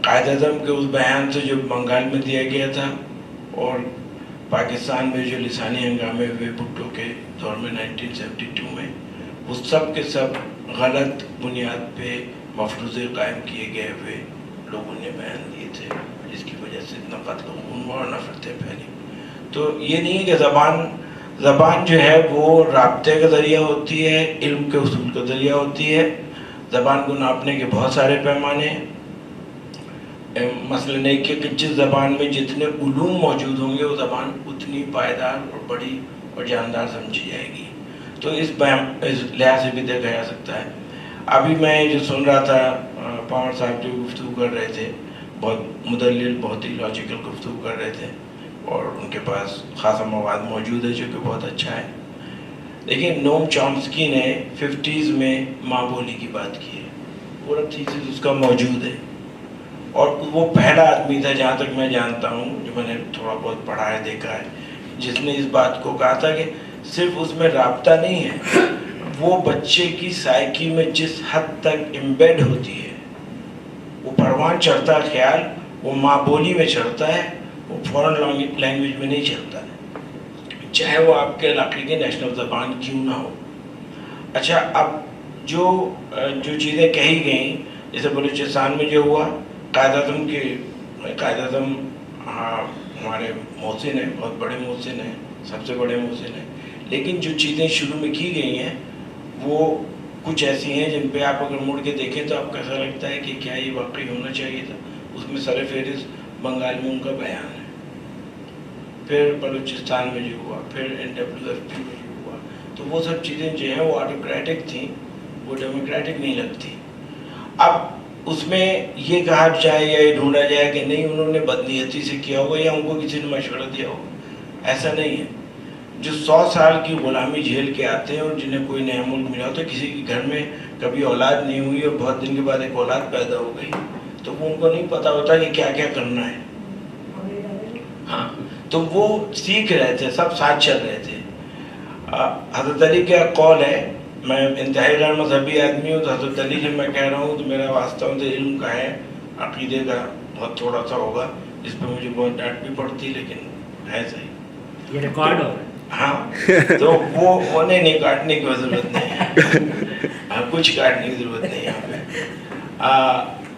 قائد اعظم کے اس بیان سے جو بنگال میں دیا گیا تھا اور پاکستان میں جو لسانی ہنگامے ہوئے بھٹو کے دور میں 1972 میں, وہ سب کے سب غلط بنیاد پہ مفروضے قائم کیے گئے ہوئے لوگوں نے بیان دیے تھے, جس کی وجہ سے اتنا قتل خون ہوا اور نفرتیں پھیلی. تو یہ نہیں ہے کہ زبان جو ہے وہ رابطے کا ذریعہ ہوتی ہے, علم کے اصول کا ذریعہ ہوتی ہے. زبان کو ناپنے کے بہت سارے پیمانے ہیں. مثلاً ایک کہ جس زبان میں جتنے علوم موجود ہوں گے وہ زبان اتنی پائیدار اور بڑی اور جاندار سمجھی جائے گی. تو اس لحاظ سے بھی دیکھا جا سکتا ہے. ابھی میں جو سن رہا تھا پاور صاحب جو گفتگو کر رہے تھے, بہت مدلل, بہت ہی لاجیکل گفتگو کر رہے تھے, اور ان کے پاس خاصا مواد موجود ہے جو کہ بہت اچھا ہے. لیکن نوم چامسکی نے 50s میں ماں بولی کی بات کی ہے, پورا تھیسس اس کا موجود ہے, اور وہ پہلا آدمی تھا جہاں تک میں جانتا ہوں, جو میں نے تھوڑا بہت پڑھا ہے دیکھا ہے, جس نے اس بات کو کہا تھا کہ صرف اس میں رابطہ نہیں ہے, وہ بچے کی سائیکی میں جس حد تک امبیڈ ہوتی ہے, وہ پروان چڑھتا ہے خیال, وہ ماں بولی میں چڑھتا ہے, وہ فورن لینگویج میں نہیں چلتا ہے, چاہے وہ آپ کے علاقے کی نیشنل زبان کیوں نہ ہو. اچھا, اب جو چیزیں کہی گئیں, جیسے بلوچستان میں جو ہوا, قائد اعظم ہمارے محسن ہیں, بہت بڑے محسن ہیں, سب سے بڑے محسن ہیں, لیکن جو چیزیں شروع میں کی گئی ہیں وہ کچھ ایسی ہیں جن پہ آپ اگر مڑ کے دیکھیں تو آپ کو ایسا لگتا ہے کہ کیا یہ واقعی ہونا چاہیے تھا. اس میں سر فہرست بنگال میں ان کا بیان ہے, پھر بلوچستان میں جو ہوا, پھر NWFP میں جو ہوا, تو وہ سب چیزیں جو ہیں وہ آٹوکریٹک تھیں, وہ ڈیموکریٹک نہیں لگتی. اب اس میں یہ کہا جائے یا یہ ڈھونڈا جائے کہ نہیں انہوں نے بدنیتی سے کیا ہوگا یا ان کو کسی نے مشورہ دیا ہوگا, ایسا نہیں ہے. جو 100 سال کی غلامی جھیل کے آتے ہیں اور جنہیں کوئی نیا ملک ملا ہوتا ہے, کسی کے گھر میں کبھی اولاد نہیں ہوئی اور بہت دن کے بعد ایک اولاد پیدا ہو گئی, تو وہ ان کو نہیں پتا ہوتا کہ کیا کیا کرنا ہے. ہاں, تو وہ سیکھ رہے تھے, سب ساتھ چل رہے تھے. حضرت علی کا قول ہے, میں انتہائی غیر مذہبی آدمی ہوں, تو حضرت علی جب میں کہہ رہا ہوں تو میرا واسطہ ان سے علم کا ہے, عقیدے کا بہت تھوڑا سا ہوگا, اس پہ مجھے بہت ڈانٹ بھی پڑتی, لیکن ہے صحیح. یہ ریکارڈ ہو رہا ہے. ہاں, تو وہ نہیں کاٹنے کی ضرورت نہیں ہے, کچھ کاٹنے کی ضرورت نہیں ہے یہاں پہ.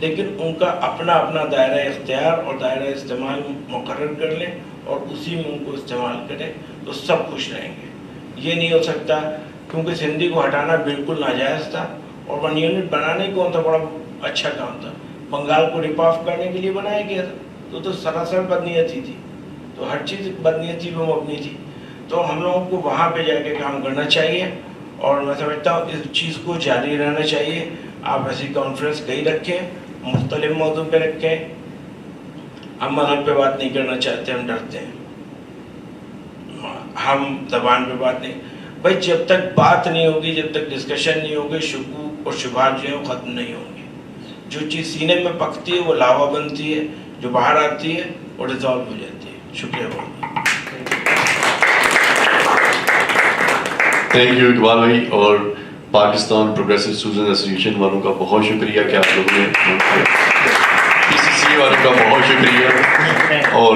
لیکن ان کا اپنا اپنا دائرہ اختیار اور دائرہ استعمال مقرر کر لیں اور اسی میں ان کو استعمال کریں تو سب خوش رہیں گے. یہ نہیں ہو سکتا کیونکہ سندھی کو ہٹانا بالکل ناجائز تھا اور 1 یونٹ بنانے کون تھا بڑا اچھا کام تھا. بنگال کو رپ آف کرنے کے لیے بنایا گیا تھا تو سراسر بدنیتی تھی, تو ہر چیز بدنیتی پہ مبنی تھی. تو ہم لوگوں کو وہاں پہ جا کے کام کرنا چاہیے اور میں سمجھتا ہوں اس چیز کو جاری رہنا چاہیے. آپ ایسی کانفرنس کہیں رکھیں, مختلف موضوع پہ رکھیں. ہم مذہب پہ بات نہیں کرنا چاہتے, ہم ڈرتے ہیں. ہم زبان پہ بات نہیں, بھائی جب تک بات نہیں ہوگی, جب تک ڈسکشن نہیں ہوگی, شکوک اور شبہات جو ہیں وہ ختم نہیں ہوں گے. جو چیز سینے میں پکتی ہے وہ لاوا بنتی ہے, جو باہر آتی ہے وہ ڈیزالو ہو جاتی ہے. شکریہ بہت. تھینک یو اقبال بھائی, اور پاکستان پروگریسو اسٹوڈنٹ ایسوسیشن والوں کا بہت شکریہ کہ آپ لوگوں نے, PCC والوں کا بہت شکریہ. اور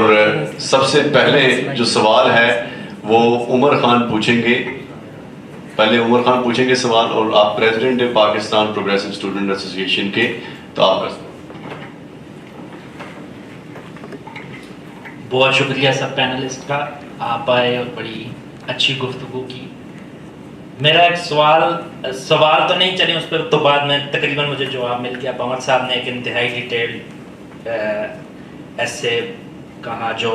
سب سے پہلے جو سوال ہے وہ عمر خان پوچھیں گے. پہلے عمر خان پوچھیں گے سوال, اور آپ پریزیڈنٹ ہیں پاکستان پروگریسو اسٹوڈنٹ ایسوسیشن کے, تو آپ کا. بہت شکریہ سب پینلسٹ کا, آپ آئے اور بڑی اچھی گفتگو کی. میرا ایک سوال تو نہیں, چلیں اس پہ تو بعد میں تقریباً مجھے جواب مل گیا. پامر صاحب نے ایک انتہائی ڈیٹیلڈ ایسے کہا جو,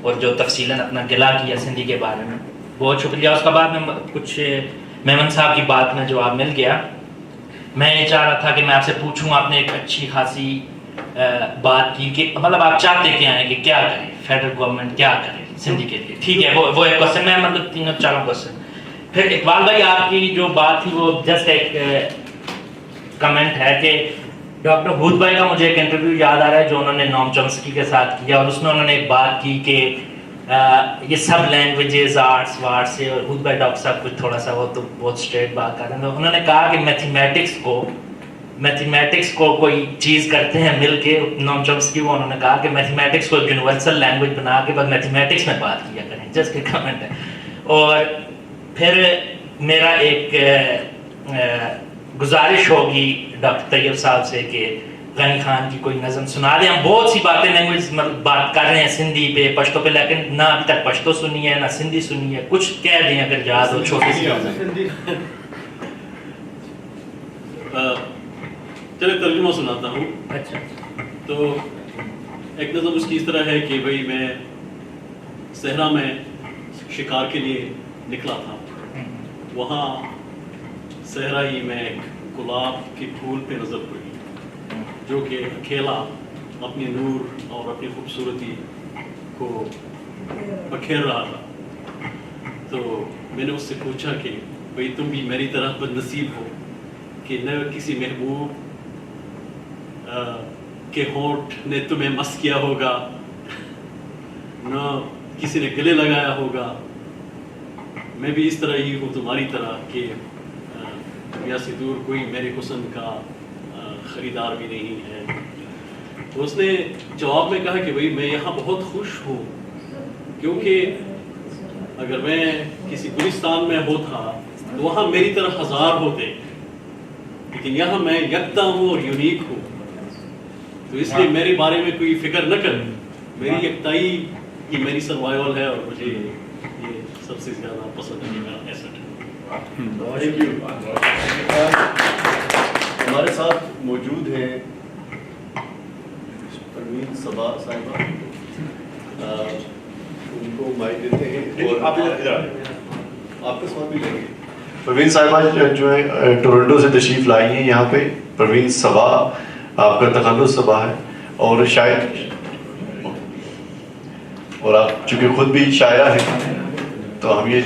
اور جو تفصیلاً اپنا گلا کیا سندھی کے بارے میں, بہت شکریہ. اس کے بعد میں کچھ میمن صاحب کی بات میں جواب مل گیا. میں یہ چاہ رہا تھا کہ میں آپ سے پوچھوں, آپ نے ایک اچھی خاصی بات کی کہ مطلب آپ چاہتے کیا ہیں کہ کیا کریں, فیڈرل گورنمنٹ کیا کرے سندھی کے لیے. ٹھیک ہے, وہ ایک کوشچن ہے, مطلب 3-4 کوشچن. پھر اقبال بھائی آپ کی جو بات تھی وہ جسٹ ایک کمنٹ ہے کہ ڈاکٹر ہود بھائی کا مجھے ایک انٹرویو یاد آ رہا ہے جو انہوں نے نوم چمسکی کے ساتھ کیا, اور اس میں انہوں نے ایک بات کی کہ یہ سب لینگویجز آرٹس وارٹ سے, اور ہود بھائی ڈاکٹر صاحب کچھ تھوڑا سا وہ تو بہت اسٹریٹ بات کر رہے ہیں. انہوں نے کہا کہ میتھمیٹکس کو کوئی چیز کرتے ہیں مل کے, نوم چمسکی وہ انہوں نے کہا کہ میتھمیٹکس کو ایک یونیورسل لینگویج بنا کے بس میتھمیٹکس میں بات کیا کریں. جسٹ ایک کمنٹ ہے. اور پھر میرا ایک گزارش ہوگی ڈاکٹر طیب صاحب سے کہ غنی خان کی کوئی نظم سنا دیں. ہم بہت سی باتیں لینگویج بات کر رہے ہیں سندھی پہ, پشتو پہ, لیکن نہ ابھی تک پشتو سنی ہے نہ سندھی سنی ہے. کچھ کہہ دیں اگر یاد ہو, چھوٹی سی. چلے ترجمہ سناتا ہوں. اچھا, تو ایک نظم اس کی اس طرح ہے کہ بھائی میں صحرا میں شکار کے لیے نکلا تھا, وہاں صحرا ہی میں ایک گلاب کے پھول پہ نظر پڑی جو کہ اکیلا اپنی نور اور اپنی خوبصورتی کو بکھیر رہا تھا. تو میں نے اس سے پوچھا کہ بھئی تم بھی میری طرح بد نصیب ہو کہ نہ کسی محبوب کے ہونٹ نے تمہیں مس کیا ہوگا, نہ کسی نے گلے لگایا ہوگا. میں بھی اس طرح ہی ہوں تمہاری طرح کہ دنیا سے دور کوئی میرے حسن کا خریدار بھی نہیں ہے. تو اس نے جواب میں کہا کہ بھئی میں یہاں بہت خوش ہوں کیونکہ اگر میں کسی گلستان میں ہوتا تو وہاں میری طرح 1000 ہوتے, لیکن یہاں میں یکتا ہوں اور یونیک ہوں. تو اس لیے میرے بارے میں کوئی فکر نہ کر, میری یکتائی ہی میری سروائیول ہے, اور مجھے یہ سب سے زیادہ پسند ہے میرا ایسٹ ہے. Thank you. ہمارے ساتھ موجود ہیں پروین صبا صاحبہ, ان کو مائک دیتے ہیں اور آپ کا سوال بھی لیں گے. پروین صاحبہ جو ہے ٹورنٹو سے تشریف لائی ہیں یہاں پہ. پروین صبا آپ کا تخلص صبا ہے, اور شاید اور آپ چونکہ خود بھی شاعرہ ہیں تو ہم یہ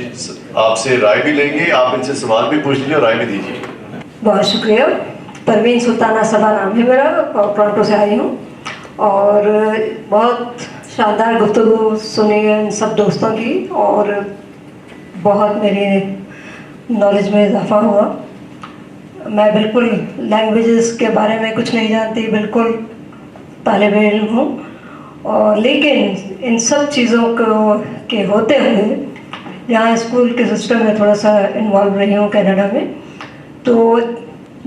آپ سے رائے بھی لیں گے, آپ ان سے سوال بھی پوچھ لیجیے اور رائے بھی دیجیے. بہت شکریہ. پروین سلطانہ صبا نام ہے میرا, اور ٹورنٹو سے آئی ہوں, اور بہت شاندار گفتگو سنی ہے ان سب دوستوں کی, اور بہت میری نالج میں اضافہ ہوا. میں بالکل لینگویجز کے بارے میں کچھ نہیں جانتی, بالکل طالب علم ہوں, اور لیکن ان سب چیزوں کو کے ہوتے ہوئے یہاں اسکول کے سسٹم میں تھوڑا سا انوالو رہی ہوں کینیڈا میں. تو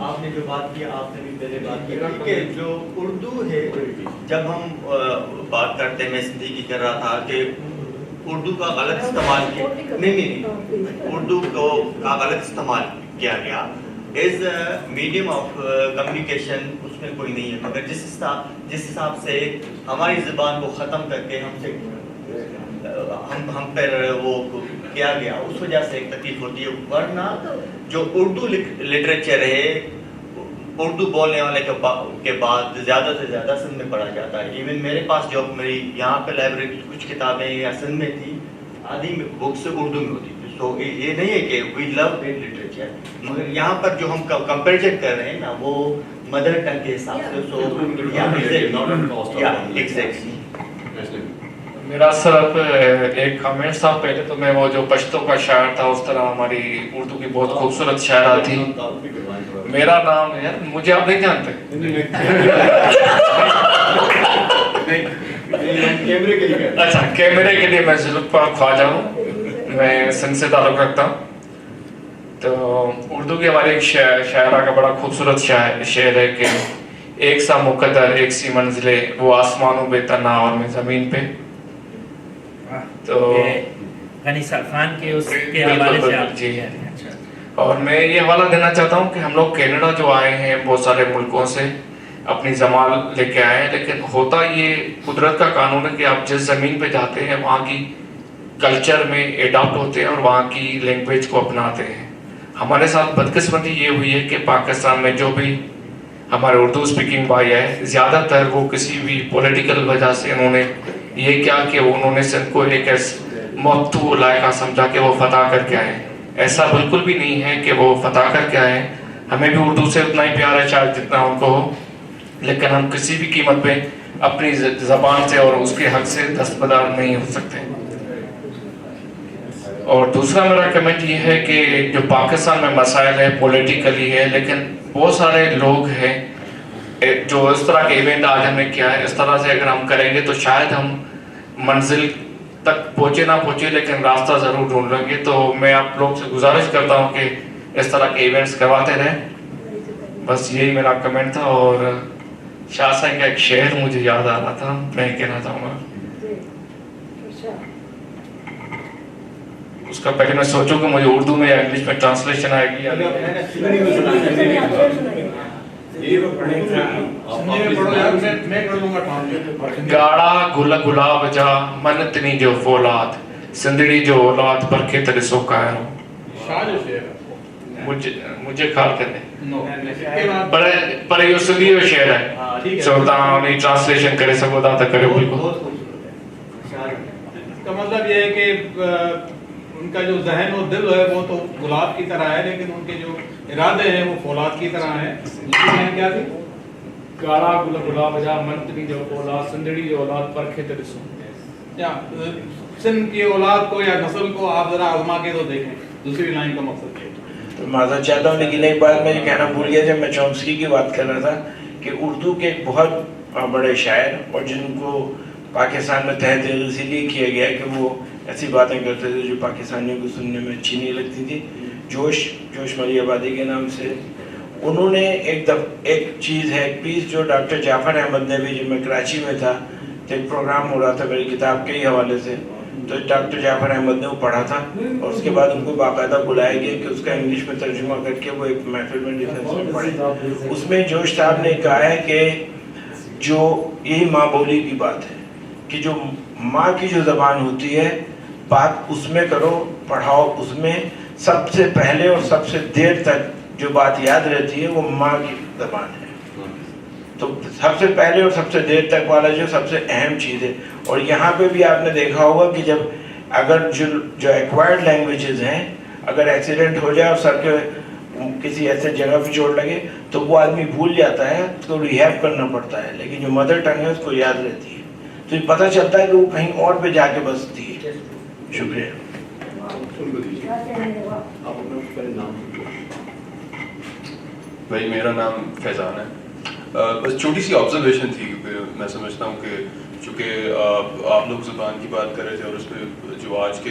آپ نے جو بات کی آپ نے بھی پہلے بات کی کہ جو اردو ہے جب ہم بات کرتے ہیں میں صدیقی کر رہا تھا کہ اردو کا غلط استعمال کیا نہیں اردو کا غلط استعمال کیا گیا ایز میڈیم آف کمیونیکیشن اس میں کوئی نہیں ہے مگر جس حساب سے ہماری زبان کو ختم کر کے ہم پر وہ کیا گیا اس وجہ سے ایک تکلیف ہوتی ہے ورنہ جو اردو لٹریچر ہے اردو بولنے والے کے بعد زیادہ سے زیادہ سندھ میں پڑھا جاتا ہے ایون میرے پاس جو میری یہاں پہ لائبریری کچھ کتابیں یا سندھ میں تھی آدھی بکس اردو میں ہوتی تھی سو یہ نہیں ہے کہ وی لو دیٹ لٹریچر مگر یہاں پر جو ہم کمپیریزن کر رہے ہیں نا وہ مدر ٹنگ کے حساب سے سو ایگزیکٹلی میرا صرف ایک کمنٹ تھا پہلے تو میں وہ جو پشتو کا شاعر تھا اس طرح ہماری اردو کی بہت خوبصورت شاعرہ تھی میرا نام ہے مجھے آپ نہیں جانتے اچھا کیمرے کے لیے میں زلفا خواجہ ہوں میں سندھ سے تعلق رکھتا ہوں تو اردو کی ہماری ایک شاعرہ کا بڑا خوبصورت شعر ہے کہ ایک سا مقدر ایک سی منزلیں وہ آسمانوں بے تنا اور میں زمین پہ تو غنی خان کے اس کے حوالے سے آپ جی اور میں یہ حوالہ دینا چاہتا ہوں کہ ہم لوگ کینیڈا جو آئے ہیں بہت سارے ملکوں سے اپنی زبان لے کے آئے ہیں لیکن ہوتا یہ قدرت کا قانون ہے کہ آپ جس زمین پہ جاتے ہیں وہاں کی کلچر میں اڈاپٹ ہوتے ہیں اور وہاں کی لینگویج کو اپناتے ہیں ہمارے ساتھ بدقسمتی یہ ہوئی ہے کہ پاکستان میں جو بھی ہمارے اردو اسپیکنگ بھائی ہے زیادہ تر وہ کسی بھی پولیٹیکل وجہ سے انہوں نے یہ کیا کہ انہوں نے سندھ کو ایک مفتو علاقہ سمجھا کہ وہ فتح کر کے آئے ایسا بالکل بھی نہیں ہے کہ وہ فتح کر کے آئے ہمیں بھی اردو سے اتنا ہی پیار ہے شاید جتنا ان کو ہو لیکن ہم کسی بھی قیمت پہ اپنی زبان سے اور اس کے حق سے دستبردار نہیں ہو سکتے اور دوسرا میرا کمنٹ یہ ہے کہ جو پاکستان میں مسائل ہے پولیٹیکلی ہے لیکن بہت سارے لوگ ہیں جو اس طرح کے ایونٹ آج ہم نے کیا ہے اس طرح سے اگر ہم کریں گے تو شاید ہم منزل تک پہنچے نہ پہنچے لیکن راستہ ضرور ڈھونڈ لیں گے تو میں آپ لوگ سے گزارش کرتا ہوں کہ اس طرح کے ایونٹس کرواتے رہیں بس یہی میرا کمنٹ تھا اور شاہ صاحب کا ایک شعر مجھے یاد آ رہا تھا میں کہنا چاہوں گا اس کا پہلے میں سوچوں کہ مجھے اردو میں یا انگلش میں ٹرانسلیشن آئے گی گاڑا گل گلاب جا من تنی جو فولاد سندڑی جو اولاد پر کے ترسو کائرو مجھے خیال کرنے پر یہ سندھی جو شعر ہے سو تاں انہی ٹرانسلیشن کرے سکو تا تے کرو بالکل اس کا مطلب یہ ہے کہ ان کا جو ذہن و دل ہے وہ تو گلاب کی طرح ہے لیکن ان کے جو ارادے ہیں وہ فولاد کی طرح ہیں کیا تھی گاڑا گل گلاب جا من تنی جو اولاد سندڑی جو اولاد پر کے ترسو یا سندھ کی اولاد کو یا نسل کو آپ ذرا آزما کے تو دیکھیں دوسری لائن کا مقصد یہ معذرت چاہتا ہوں لیکن ایک بات میں یہ کہنا بھول گیا جب میں چومسکی کی بات کر رہا تھا کہ اردو کے ایک بہت بڑے شاعر اور جن کو پاکستان میں تحت اسی لیے کیا گیا کہ وہ ایسی باتیں کرتے تھے جو پاکستانیوں کو سننے میں اچھی نہیں لگتی تھی جوش ملی آبادی کے نام سے انہوں نے ایک چیز ہے ایک پیس جو ڈاکٹر جعفر احمد نے بھی جب میں کراچی میں تھا تو ایک پروگرام ہو رہا تھا میری کتاب کے ہی حوالے سے تو ڈاکٹر جعفر احمد نے وہ پڑھا تھا اور اس کے بعد ان کو باقاعدہ بلایا گیا کہ اس کا انگلش میں ترجمہ کر کے وہ ایک محفل میں ڈیفنس میں پڑھے اس میں جوش صاحب نے کہا ہے کہ جو یہی ماں بولی کی بات ہے کہ جو ماں کی جو زبان ہوتی ہے بات اس میں کرو پڑھاؤ اس میں سب سے پہلے اور سب سے دیر تک جو بات یاد رہتی ہے وہ ماں کی زبان ہے تو سب سے پہلے اور سب سے دیر تک والا جو سب سے اہم چیز ہے اور یہاں پہ بھی آپ نے دیکھا ہوگا کہ جب اگر جو ایکوائرڈ لینگویجز ہیں اگر ایکسیڈنٹ ہو جائے اور سر کے کسی ایسے جگہ پہ چوٹ لگے تو وہ آدمی بھول جاتا ہے تو ریہیب کرنا پڑتا ہے لیکن جو مدر ٹنگ ہے اس کو یاد رہتی ہے تو یہ پتہ چلتا ہے کہ وہ کہیں اور پہ جا کے بستی ہے شکریہ بھائی میرا نام فیضان ہے بس چھوٹی سی آبزرویشن تھی کیونکہ میں سمجھتا ہوں کہ چونکہ آپ لوگ زبان کی بات کر رہے تھے اور اس پہ جو آج کے